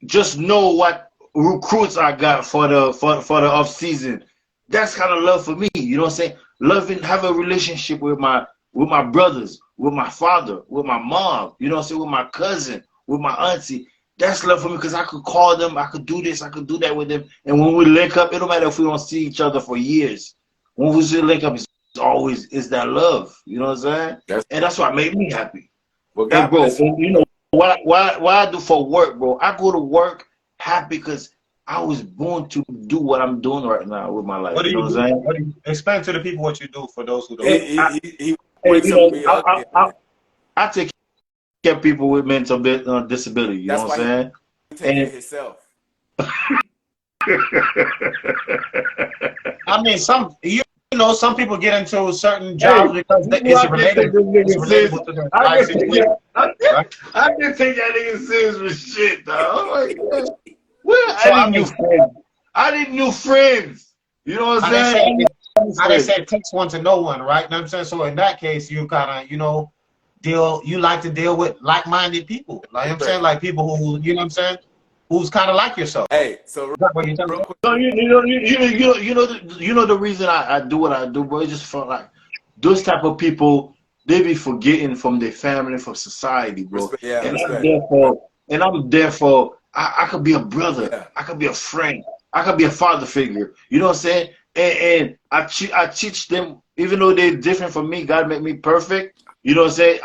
just know what recruits I got for the off season. That's kind of love for me. You know what I'm saying? Loving, have a relationship with my brothers, with my father, with my mom. You know what I'm saying? With my cousin, with my auntie. That's love for me because I could call them, I could do this, I could do that with them. And when we link up, it don't matter if we don't see each other for years. When we still link up, it's always that love. You know what I'm saying? And that's what made me happy. Well, And God bro, bless you. and you know what I do for work, bro? I go to work happy because I was born to do what I'm doing right now with my life. What do You know you what do? I'm saying? What do you explain to the people what you do for those who don't? He Hey, wakes you up know, to be ugly. I take care of people with mental disability. You That's know why what I'm saying? he take care of himself. I mean, some people get into certain Hey, jobs because you know, it's I just take related. this It's nigga serious. relatable to their I life just take situation, right? I just take that nigga serious with shit, dog. I'm like, man, where So I need new friends. I need new friends. You know what how they I'm say, saying? I need new how they friends. say it takes one to know one, right? You know what I'm saying? So in that case, you kind of, you like to deal with like-minded people. Like I'm saying, like people who, you know what I'm saying, who's kind of like yourself. Hey, so Is that what you're telling real me? quick. So you know the reason I do what I do, bro. It's just for like those type of people, they be forgetting from their family, from society, bro. Respect, yeah, And respect. I'm there for I could be a brother, Yeah. I could be a friend, I could be a father figure. You know what I'm saying? And I teach them, even though they're different from me, God made me perfect. You know what I'm saying?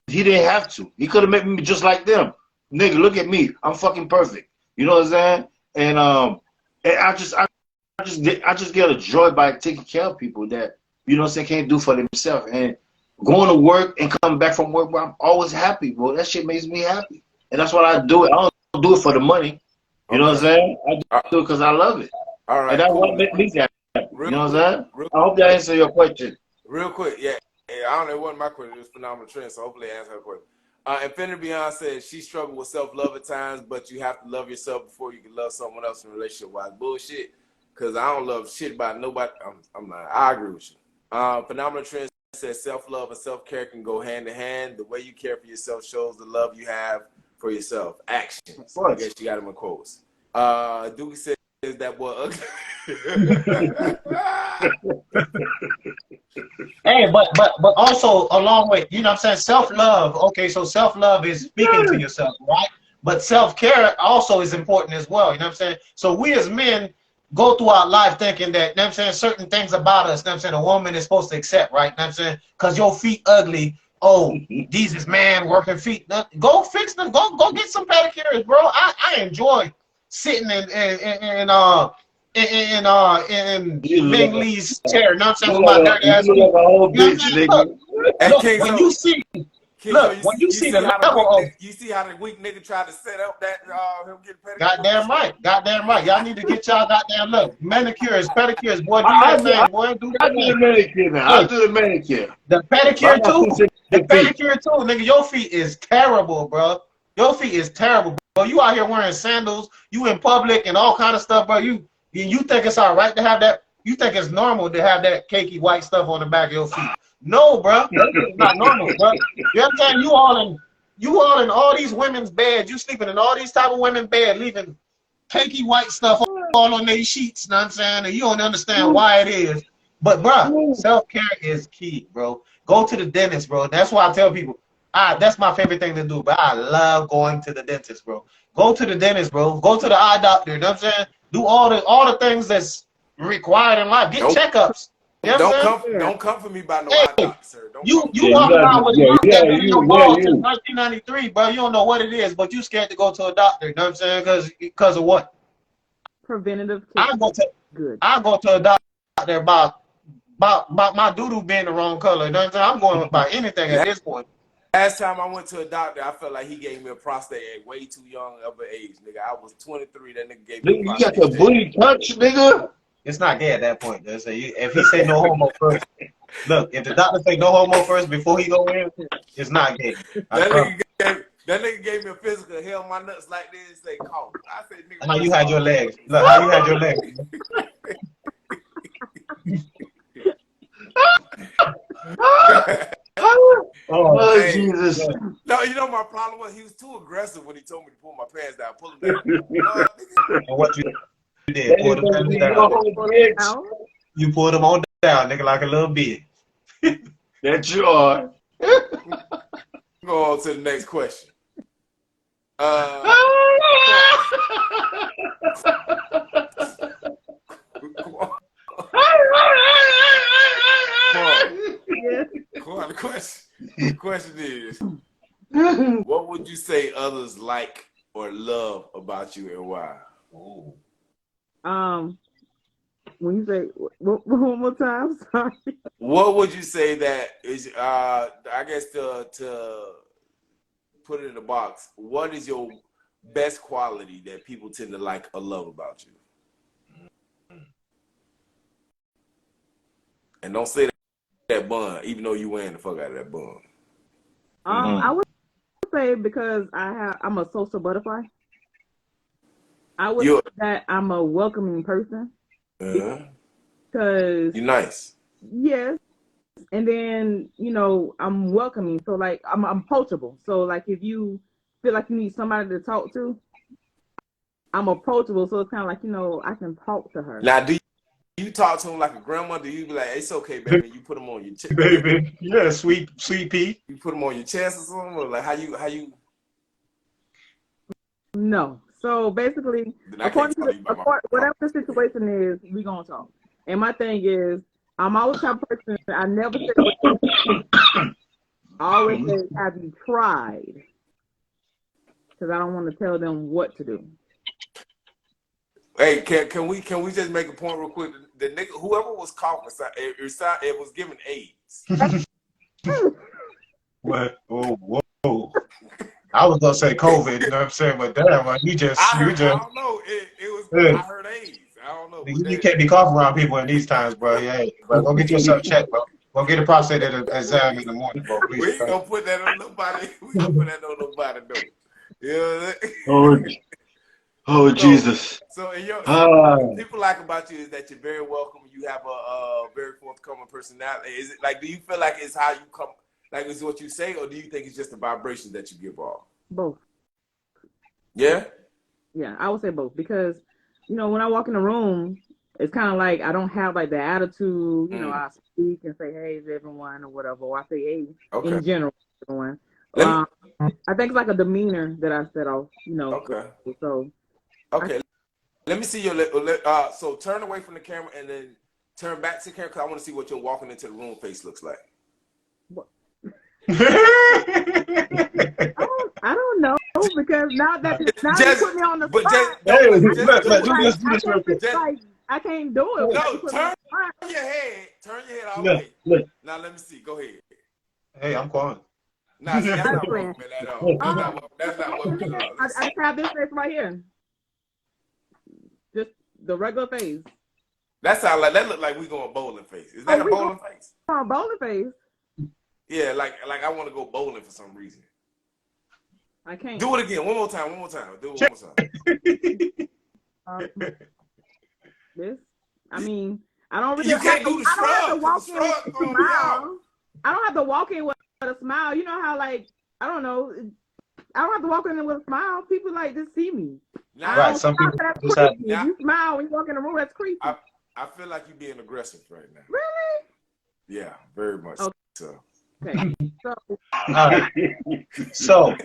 He didn't have to. He could have made me just like them. Nigga, look at me. I'm fucking perfect. You know what I'm saying? And I just get a joy by taking care of people that, you know what I'm saying, can't do for themselves. And going to work and coming back from work, bro, I'm always happy, bro. That shit makes me happy. And that's what I do. I don't do it for the money. You know what I'm saying? I do it because I love it. All And right, that's cool. what makes me happy. Real You know what quick, I'm saying? I hope that answers your question. real quick, yeah. I don't know, it wasn't my question. It was Phenomenal Trend, so hopefully I answered her question. Infinity Beyond says she struggled with self-love at times, but you have to love yourself before you can love someone else in a relationship. Why? Bullshit. Because I don't love shit about nobody. I'm not. I agree with you. Phenomenal Trend says self-love and self-care can go hand in hand. The way you care for yourself shows the love you have for yourself. Actions. I guess you got them in quotes. Dookie says that boy ugly. Hey, but also along with, you know what I'm saying, self-love. Okay, so self-love is speaking to yourself, right? But self-care also is important as well, you know what I'm saying? So we as men go through our life thinking that, you know what I'm saying, certain things about us, you know what I'm saying, a woman is supposed to accept, right? You know what I'm saying? Because your feet ugly, oh, these is man working feet. Go fix them. Go get some pedicures, bro. I enjoy sitting in Bing Lee's chair. You know what I'm saying? With my dirty ass feet. You look like a whole You know what I'm bitch, saying? nigga. Look, King, when so, you see, King, look, so when you see the how the level of, you see how the weak nigga tried to set up that him getting pedicure. goddamn right. Y'all need to get y'all goddamn look. Manicures, pedicures, boy, do I your thing, boy. Do I your do thing. the manicure now. I Look, do the manicure. the But pedicure I'm not too. fixing The your feet. pedicure too, nigga. Your feet is terrible, bro. Your feet is terrible, bro. You out here wearing sandals, you in public and all kind of stuff, bro. You think it's all right to have that? You think it's normal to have that cakey white stuff on the back of your feet? No, bro. It's not normal, bro. You understand? You all in all these women's beds. You sleeping in all these type of women's bed, leaving cakey white stuff all on their sheets. You know what I'm saying? And you don't understand why it is. But bro, self-care is key, bro. Go to the dentist, bro. That's why I tell people, that's my favorite thing to do. But I love going to the dentist, bro. Go to the dentist, bro. Go to the eye doctor. You know what I'm saying? Do all the things that's required in life. Get Don't- checkups. You know what I'm saying? Don't come for me by no Hey, eye doctor, sir. Don't You come. you Yeah, walk you around with a yeah, lump yeah, that's been in your you, balls yeah, since you. 1993, bro. You don't know what it is, but you scared to go to a doctor. You know what I'm saying? Because of what? Preventative I care. go to Good. I go to a doctor about my doo-doo being the wrong color. You know what I'm saying? I'm going about anything at this point. Last time I went to a doctor, I felt like he gave me a prostate at way too young of an age, nigga. I was 23. That nigga gave me a Nigga, you got prostate. the booty touch, nigga. It's not gay at that point. Though. So if he say no homo first, look, if the doctor say no homo first before he go in, it's not gay. That nigga gave me a physical, held my nuts like this, and say, "Call." I said, "Nigga, How you what's had your up?" legs? Look, how you had your legs? Oh, Hey, Jesus. yeah. no, you know my problem was he was too aggressive when he told me to pull my pants down, pull them down. Nigga, And what you did? That Pull is them gonna pants be down. your whole bitch. Now, You pull them on down, nigga, like a little bit. That you are. go on to the next question. Come on. yeah. Come on. The question is, what would you say others like or love about you and why? When you say one more time, sorry. What would you say that is? I guess to put it in a box, what is your best quality that people tend to like or love about you? And don't say that bun, even though you wearing the fuck out of that bun. I would say because I'm a social butterfly. I would You're say that I'm a welcoming person. Because you're nice. yes, and then I'm welcoming. So like I'm approachable. So like if you feel like you need somebody to talk to, I'm approachable. So it's kind of like I can talk to her. Now, do you talk to him like a grandma? Do you be like, "It's okay, baby"? You put him on your chest, Baby, yeah, sweet pea. You put him on your chest or something, or like how you? No. So basically, Then I can't talk to you about my whatever the situation is, we gonna talk. And my thing is, I'm always the type of person. I never say what I always say, "Have you tried?" Because I don't want to tell them what to do. Hey, can we just make a point real quick? The nigga, whoever was coughing, it was giving AIDS. What? Oh, whoa. I was gonna say COVID, you know what I'm saying? But damn, man, I don't know. It was. Yeah. I heard AIDS. I don't know. You can't be coughing around people in these times, bro. Yeah, bro, go get yourself checked, bro. Go get a prostate exam in the morning, bro. Please. We ain't gonna put that on nobody. We gonna put that on nobody, though. You know what I'm saying? Oh, Jesus. So, people like about you is that you're very welcome. You have a very forthcoming personality. Is it like? Do you feel like it's how you come? Like it's what you say, or do you think it's just the vibration that you give off? Both. Yeah. Yeah, I would say both because when I walk in the room, it's kind of like I don't have like the attitude. I speak and say hey to everyone or whatever, or I say hey in general to everyone. I think it's like a demeanor that I set off. Okay. So. Okay. Let me see your. So turn away from the camera and then turn back to the camera because I want to see what your walking into the room face looks like. I don't know because now you put me on the spot. I can't do it. No, turn your head all the way. Now let me see. Go ahead. Hey, I'm calling. Nah, see, that's not what we meant at all. That's not what we meant. I just have this face right here. Just the regular face. That look like we going bowling face. Is that a bowling face? Bowling face. Yeah, like I want to go bowling for some reason. I can't. Do it again. One more time. Do it one more time. This. I mean, I don't really. You can't do the shrug. I don't have to walk in with a smile. You know how I don't know. I don't have to walk in with a smile. People just see me. Right. Some people just have. If you smile when you walk in the room, that's creepy. I feel like you're being aggressive right now. Really? Yeah, very much. Okay. So. Okay. So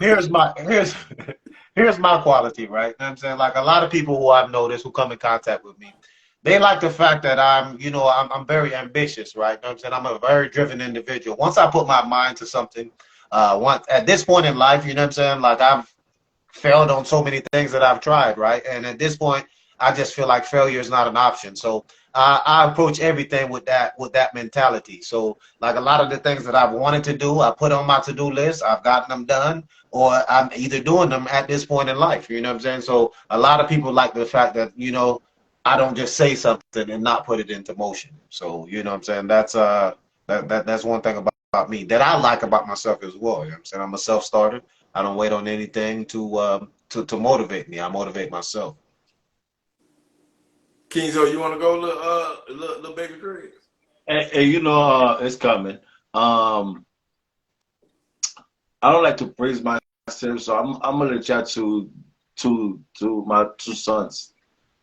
here's my quality, right? You know what I'm saying? Like a lot of people who I've noticed who come in contact with me, they like the fact that I'm, you know, I'm very ambitious, right? You know what I'm saying? I'm a very driven individual. Once I put my mind to something, once at this point in life, you know what I'm saying? Like I've failed on so many things that I've tried, right? And at this point, I just feel like failure is not an option. So I approach everything with that mentality. So like a lot of the things that I've wanted to do, I put on my to-do list. I've gotten them done, or I'm either doing them at this point in life. You know what I'm saying? So a lot of people like the fact that, you know, I don't just say something and not put it into motion. So you know what I'm saying? That's one thing about me that I like about myself as well. You know what I'm saying? I'm a self-starter. I don't wait on anything to motivate me. I motivate myself. Kenzo, you want to go, little baby Greg? And you know, it's coming. I don't like to praise myself, so I'm gonna chat to my two sons.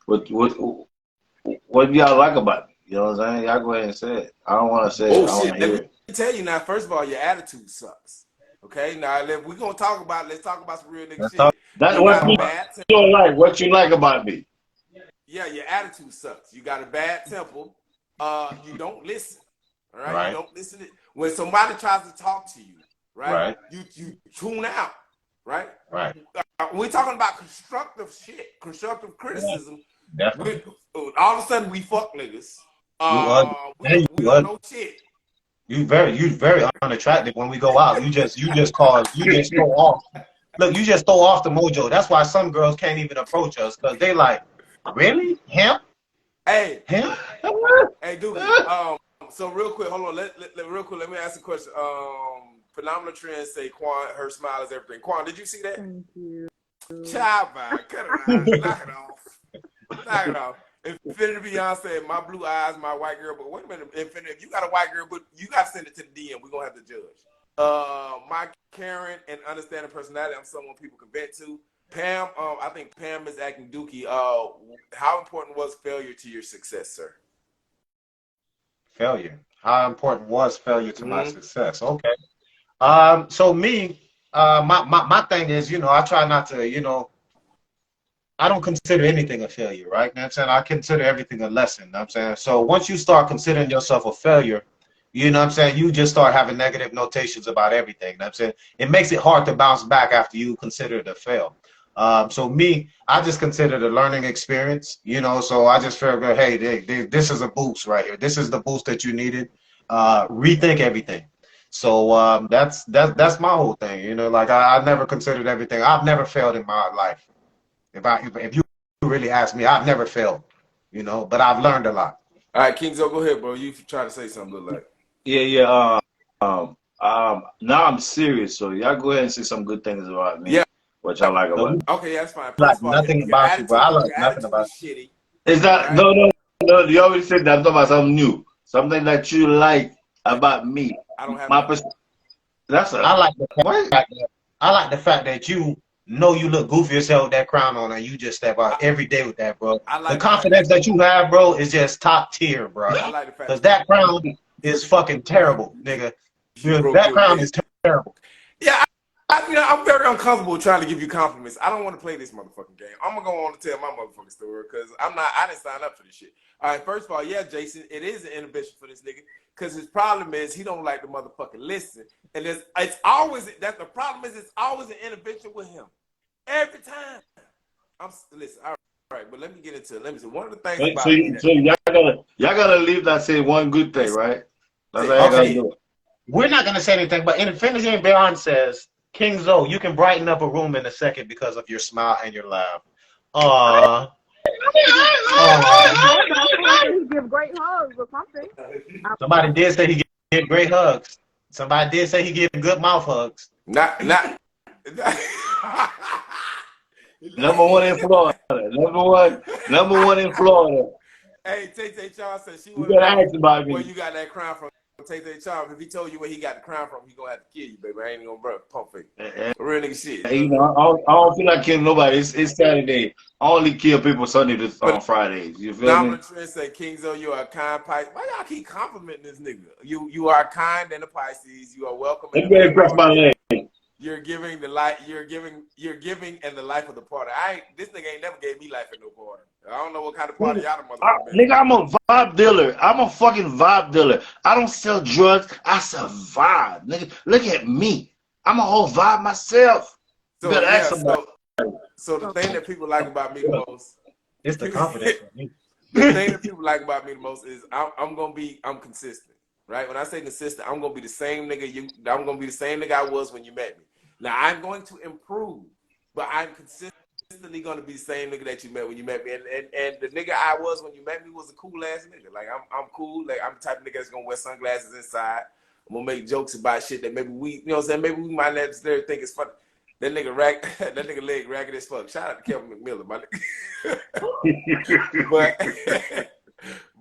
What do y'all like about me? You know what I'm saying? Y'all go ahead and say it. I don't want to say it. Oh I want shit! to Let hear me it. tell you now. First of all, your attitude sucks. Okay, now we're gonna talk about. Let's talk about some real nigga Let's talk shit. That's You what got a you bad temper. don't like. What you like about me? Yeah, your attitude sucks. You got a bad temper. You don't listen. All right, you right, don't listen when somebody tries to talk to you. Right, right, you tune out. Right. right. We're talking about constructive shit, constructive Yeah, criticism. definitely. All of a sudden, we fuck niggas. You We don't know shit. you very unattractive when we go out. You just throw off. Look, you just throw off the mojo. That's why some girls can't even approach us because they like, really? Him? Hey, Him? hey, Dookie. So real quick, hold on. Real quick, let me ask a question. Phenomenal Trends say Quan, her smile is everything. Quan, did you see that? Thank you. Child vibe, cut it out, knock it off, knock it off. Infinity Beyonce, my blue eyes, my white girl. But wait a minute, Infinity, if you got a white girl, but you got to send it to the DM. We're gonna have to judge. My Karen and understanding personality. I'm someone people can vent to. Pam, I think Pam is acting Dookie. How important was failure to your success, sir? Failure. How important was failure to my Mm-hmm. success? Okay. So me, my thing is, you know, I try not to, you know, I don't consider anything a failure, right? You know what I'm saying? I consider everything a lesson, you know what I'm saying? So once you start considering yourself a failure, you know what I'm saying, you just start having negative notations about everything, you know what I'm saying? It makes it hard to bounce back after you consider it a fail. So me, I just consider it a learning experience, you know, so I just feel good, hey, this is a boost right here. This is the boost that you needed. Rethink everything. So that's my whole thing, you know, like I never considered everything. I've never failed in my life. If you really ask me, I've never failed, you know, but I've learned a lot. All right, Kingzo, go ahead, bro. You try to say something, look like. Yeah. Now I'm serious, so y'all go ahead and say some good things about me. Yeah. What y'all like So about you me. Okay, yeah, that's fine. like First of all, nothing about you, bro. I like your nothing attitude about is shitty. Is All that right. no? You already said that. I'm talking about something new, something that you like about me. I don't have My nothing. That's you. a I like the fact that you know you look goofy as hell with that crown on and you just step out every day with that, bro. I The like the fact confidence that you have, bro, is just top tier, bro. I like the fact Because that crown is fucking terrible, nigga. you broke That your crown is bitch. terrible. Yeah, I'm very uncomfortable trying to give you compliments. I don't want to play this motherfucking game. I'm gonna go on to tell my motherfucking story because I didn't sign up for this shit. All right, first of all, yeah, Jason, it is an inhibition for this nigga because his problem is he don't like the motherfucking listen, and it's always that the problem is it's always an inhibition with him every time. Listen, all right, but let me get into it. Let me see. One of the things about me that y'all gotta leave that say one good thing, right? That's how y'all gotta Okay, do it. we're not gonna say anything, but in Infinity and Beyond says, King Zo, you can brighten up a room in a second because of your smile and your laugh. Aww. He give great hugs or something. Somebody did say he get great hugs. Somebody did say he give good mouth hugs. not Number one in Florida. Number one in Florida. Hey, Tay Charles said she You want to gotta know ask about where me. you got that crown from. Tay Charles, if he told you where he got the crown from, he gonna have to kill you, baby. I ain't gonna pump fake. Real nigga shit. You know, I don't feel like killing nobody. It's Saturday. I only kill people Sunday on Fridays. You feel me? Phenomenal Trend say, Kingzo, you are a kind Pisces. Why y'all keep complimenting this nigga? You are kind and a Pisces. You are welcome Let and me a go ahead and big cross my hearted. leg. you're giving the life. You're giving and the life of the party. This nigga ain't never gave me life at no party. I don't know what kind of party y'all the motherfucker been. Nigga, I'm a vibe dealer. I'm a fucking vibe dealer. I don't sell drugs. I sell vibe. Nigga, look at me. I'm a whole vibe myself. So better yeah, ask somebody. so the thing that people like about me the most, It's the confidence. the thing that people like about me the most is I'm consistent, right? When I say consistent, I'm gonna be the same nigga I'm gonna be the same nigga I was when you met me. Now I'm going to improve, but I'm consistently gonna be the same nigga that you met when you met me. And the nigga I was when you met me was a cool ass nigga. Like I'm cool. Like I'm the type of nigga that's gonna wear sunglasses inside. I'm gonna make jokes about shit that maybe you know what I'm saying? Maybe we might not necessarily think it's funny. That nigga leg ragged as fuck. Shout out to Kevin McMillan, my nigga.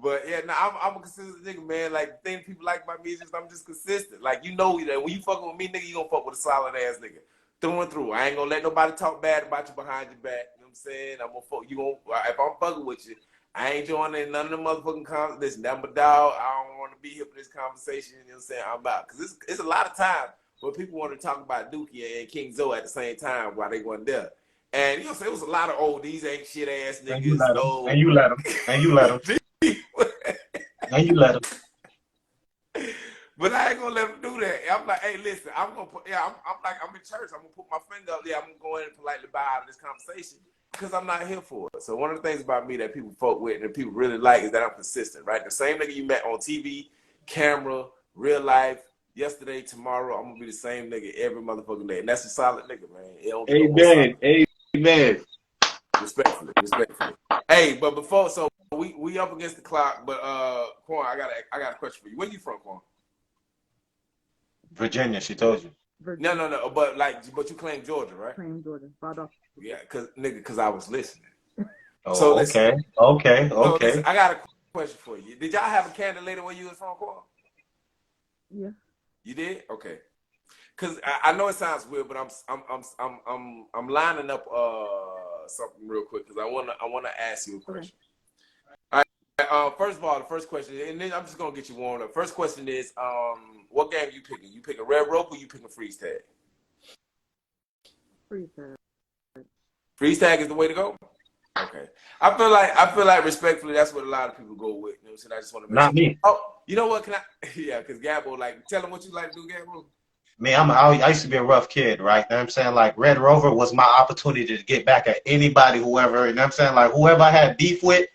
but yeah, I'm a consistent nigga, man. Like the thing people like about me is just I'm just consistent. Like you know that when you fucking with me, nigga, you gonna fuck with a solid ass nigga. Through and through. I ain't gonna let nobody talk bad about you behind your back. You know what I'm saying? I'm gonna fuck if I'm fucking with you, I ain't joining none of the motherfucking conversations. I'm a dog. I don't want to be here for this conversation. You know what I'm saying? I'm out. Because it's a lot of time where people want to talk about Dookie and King Zoe at the same time while they weren't there. And you know what I'm saying? It was a lot of these ain't shit ass niggas. And you let them. And you let them. And you let them. But I ain't gonna let them do that. I'm like, hey, listen, I'm gonna put, I'm in church. I'm gonna put my finger up there. I'm gonna go in and politely bow out of this conversation because I'm not here for it. So one of the things about me that people fuck with and that people really like is that I'm consistent, right? The same nigga you met on TV, camera, real life, yesterday, tomorrow, I'm gonna be the same nigga every motherfucking day. And that's a solid nigga, man. Amen. Amen. Respectfully. Hey, but before, so we up against the clock, but Quan, I got a question for you. Where you from, Quan? Virginia, she told you. Virginia. No, but you claim Georgia, right? Claim Georgia. Yeah, cause I was listening. Oh, So okay. listen, I got a question for you. Did y'all have a candle later where you was from, Quan? Yeah. You did? Okay. Cause I know it sounds weird, but I'm lining up something real quick because I wanna ask you a question. Okay. All right. First of all, the first question, and then I'm just gonna get you warmed up. First question is, what game you picking? You picking red rope or you picking freeze tag? Freeze tag. Freeze tag is the way to go. Okay. I feel like respectfully, that's what a lot of people go with. You know what I'm saying? I just want to make Not sure. me. Oh, you know what? Can I? Yeah, because Gabbo, like, tell him what you like to do, Gabbo. Me, I used to be a rough kid, right? You know what I'm saying? Like, Red Rover was my opportunity to get back at anybody, whoever, you know what I'm saying? Like, whoever I had beef with,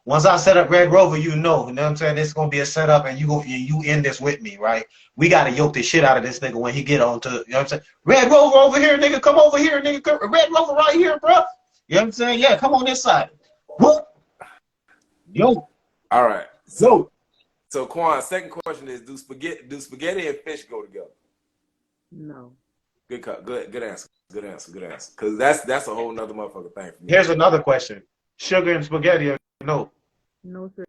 once I set up Red Rover, you know what I'm saying? It's going to be a setup, and you in this with me, right? We got to yoke the shit out of this nigga when he get on to, you know what I'm saying? Red Rover over here, nigga, come over here, nigga. Red Rover right here, bro. You know what I'm saying? Yeah, come on this side. Whoop. Yo. All right. So Quan, second question is, do spaghetti and fish go together? No. Good answer. Because that's a whole nother motherfucking thing for me. Here's another question. Sugar and spaghetti or no? No sugar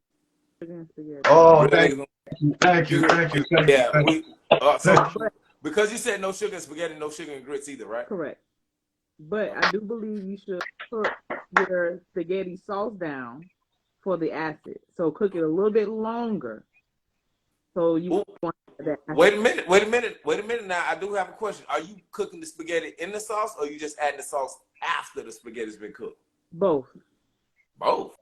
and spaghetti. Oh, Really? thank you. Yeah, so because you said no sugar and spaghetti, no sugar and grits either, right? Correct. But I do believe you should put your spaghetti sauce down for the acid. So cook it a little bit longer. So you want that acid. Wait a minute now. I do have a question. Are you cooking the spaghetti in the sauce or are you just adding the sauce after the spaghetti's been cooked? Both. Both?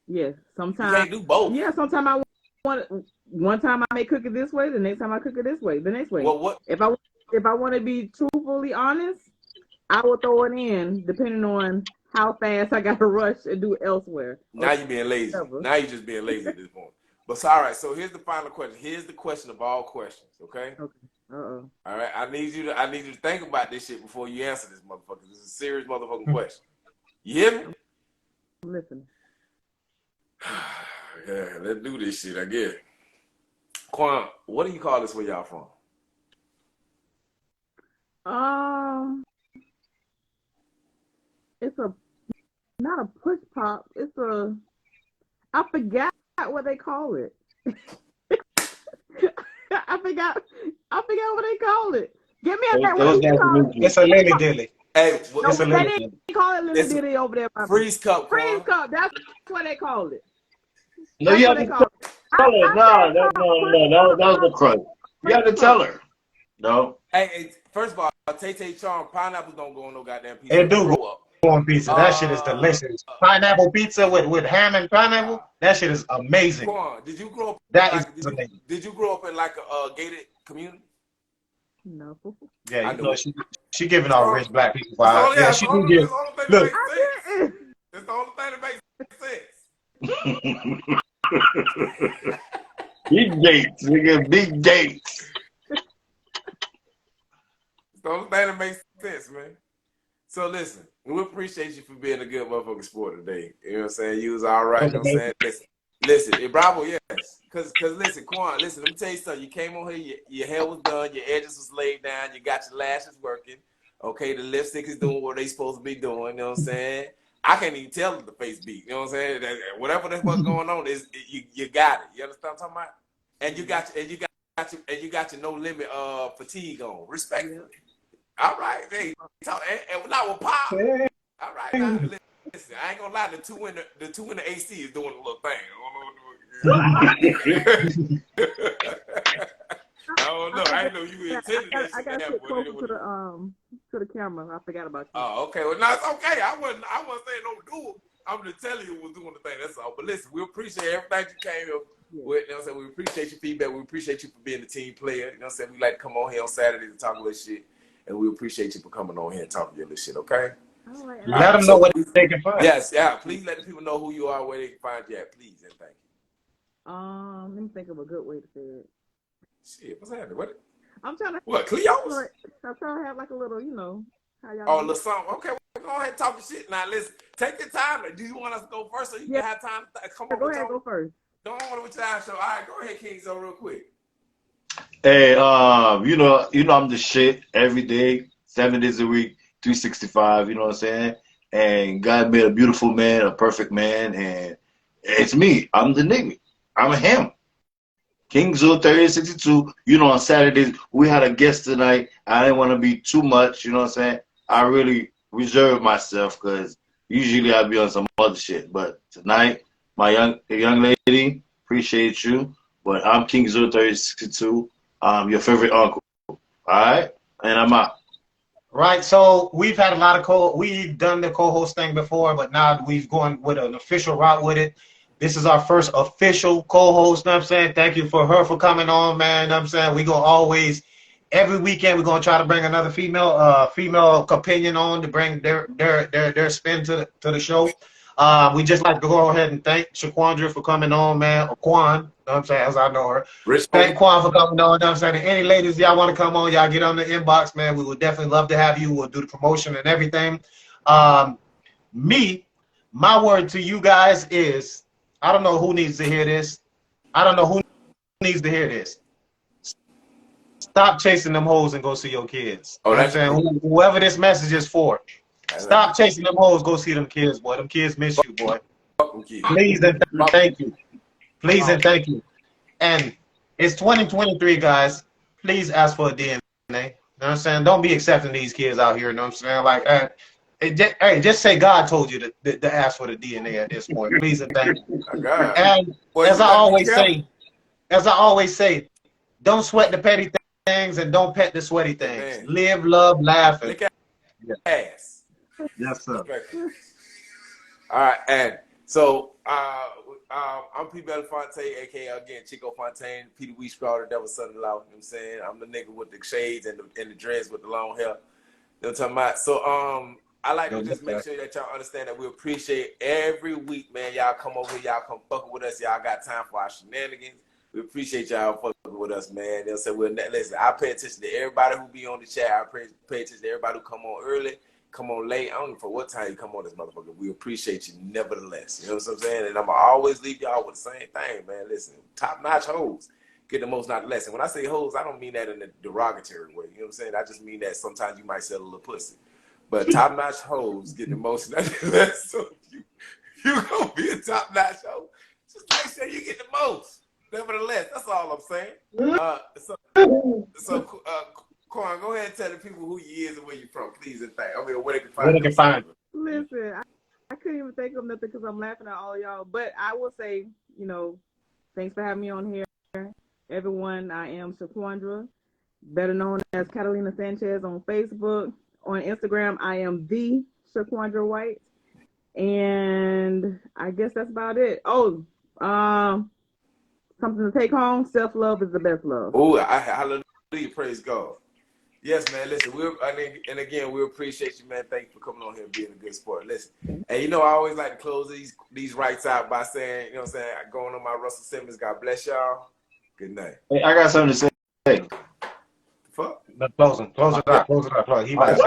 Yes. Sometimes You can't do both. Yeah, sometimes I want one time I may cook it this way, the next time I cook it this way, the next way. Well, what? If I want to be truthfully honest, I will throw it in depending on how fast I got to rush and do elsewhere. Now you're being lazy. Now you're just being lazy at this point. But all right, so here's the final question. Here's the question of all questions, okay? Okay. Uh-oh. All right, I need you to think about this shit before you answer this motherfucker. This is a serious motherfucking question. You hear me? Listen. Yeah, let's do this shit, I guess. Quan, what do you call this where y'all from? It's not a push pop. I forgot what they call it. I forgot what they call it. Get me that one. It's a lily dilly. Hey, it's a lily dilly. They call it lily dilly over there. Freeze cup. Freeze cup. That's what they call it. No, you have to tell her. No, that was the crunch. You have to tell her. No. Hey, first of all, Tay Charm, pineapples don't go on no goddamn pizza. It do Grow up. go on pizza. That shit is delicious. Pineapple pizza with ham and pineapple. That shit is amazing. Quan, did you grow up? That is amazing. Did you grow up in like a gated community? No. Yeah, I you knew know it. she giving all rich black people That's vibes. all, Yeah, she do give. thing Look, that makes sense. That's the only thing that makes sense. Big dates, nigga, big dates. It's the only thing that makes sense, man. So listen, we appreciate you for being a good motherfucking sport today. You know what I'm saying? You was all right. You know what I'm saying? Listen, Bravo, yes. Cause listen, Quan, listen, let me tell you something. You came on here, your hair was done, your edges was laid down, you got your lashes working. Okay, the lipstick is doing what they supposed to be doing, you know what I'm saying? I can't even tell the face beat, you know what I'm saying? Whatever the fuck going on is you got it. You understand what I'm talking about? And you got your no limit fatigue on. Respectfully. All right, hey, and not with pop. All right, now listen, I ain't gonna lie, the two in the AC is doing a little thing. I don't know. I didn't know you intended that shit. I got to sit closer to the camera. I forgot about you. Oh, okay. Well, no, it's okay. I wasn't saying don't do it. I'm just telling you was doing the thing. That's all. But listen, we appreciate everything you came here with. You know what I'm saying? We appreciate your feedback. We appreciate you for being a team player. You know what I'm saying? We like to come on here on Saturdays and talk a little shit. And we appreciate you for coming on here and talking your little shit, okay? All right. let them know what they can find. Yes, yeah. Please let the people know who you are, where they can find you at. Please and thank you. Let me think of a good way to say it. Shit, what's happening? What? I'm trying to. What, Cleo's? I'm trying to have like a little, how y'all. Oh, a little something. Okay, well, go ahead and talk your shit. Now, listen, take your time. Do you want us to go first so you can have time to come on? Go ahead, go first. Don't want to with your eyes show. All right, go ahead, King Zo, real quick. Hey, you know I'm the shit every day, 7 days a week, 365. You know what I'm saying? And God made a beautiful man, a perfect man, and it's me. I'm the nigga. I'm him. King Zoo 3062. You know, on Saturdays we had a guest tonight. I didn't want to be too much. You know what I'm saying? I really reserve myself because usually I'd be on some other shit. But tonight, the young lady, appreciate you. But I'm King Zoo 3062. Your favorite uncle. All right, and I'm out. Right, so we've had a lot of we've done the co-host thing before, but now we've gone with an official route with it. This is our first official co-host, know what I'm saying? Thank you for her for coming on, man. Know what I'm saying? We're gonna always, every weekend we're gonna try to bring another female opinion on to bring their spin to the show. We just like to go ahead and thank Shaquandra for coming on, man. Or Quan, know what I'm saying, as I know her. Thank Quan for coming on, know what I'm saying. And any ladies y'all want to come on, y'all get on the inbox, man. We would definitely love to have you. We'll do the promotion and everything. My word to you guys is, I don't know who needs to hear this. I don't know who needs to hear this. Stop chasing them hoes and go see your kids. Oh, that's what I'm saying. Whoever this message is for. Stop chasing them hoes, go see them kids, boy. Them kids miss you, boy. Please and thank you. Please and thank you. And it's 2023, guys. Please ask for a DNA. You know what I'm saying? Don't be accepting these kids out here, you know what I'm saying? Like, hey, just say God told you to ask for the DNA at this point. Please and thank you. And as I always say, don't sweat the petty things and don't pet the sweaty things. Man. Live, love, laugh, and ass. Yes, sir. All right, and so I'm P. Belafonte, aka again Chico Fontaine, Peter Weestraw, the devil's son-in-law. You know what I'm saying? I'm the nigga with the shades and the dreads with the long hair. You know what I'm talking about? So I like to just make sure that y'all understand that we appreciate every week, man. Y'all come over here, y'all come fucking with us. Y'all got time for our shenanigans. We appreciate y'all fucking with us, man. They'll say, well, listen, I pay attention to everybody who be on the chat. I pay attention to everybody who come on early, come on late. I don't know for what time you come on this motherfucker. We appreciate you nevertheless. You know what I'm saying? And I'm going to always leave y'all with the same thing, man. Listen, top-notch hoes get the most, not the less. And when I say hoes, I don't mean that in a derogatory way. You know what I'm saying? I just mean that sometimes you might sell a little pussy. But top-notch hoes get the most, not the less. So you going to be a top-notch hoe. Just make sure you get the most. Nevertheless, that's all I'm saying. Quan, go ahead and tell the people who you is and where you from, please and thank. I mean, where they can find you. Listen, I couldn't even think of nothing because I'm laughing at all y'all. But I will say, thanks for having me on here. Everyone, I am Shaquandra. better known as Catalina Sanchez on Facebook. On Instagram, I am the Shaquandra White. And I guess that's about it. Oh, something to take home. Self-love is the best love. Oh, hallelujah, praise God. Yes, man. Listen, and again, we appreciate you, man. Thank you for coming on here and being a good sport. Listen, and you know, I always like to close these rights out by saying, you know what I'm saying, going on my Russell Simmons. God bless y'all. Good night. Hey, I got something to say. Fuck. Close it out. He about to say.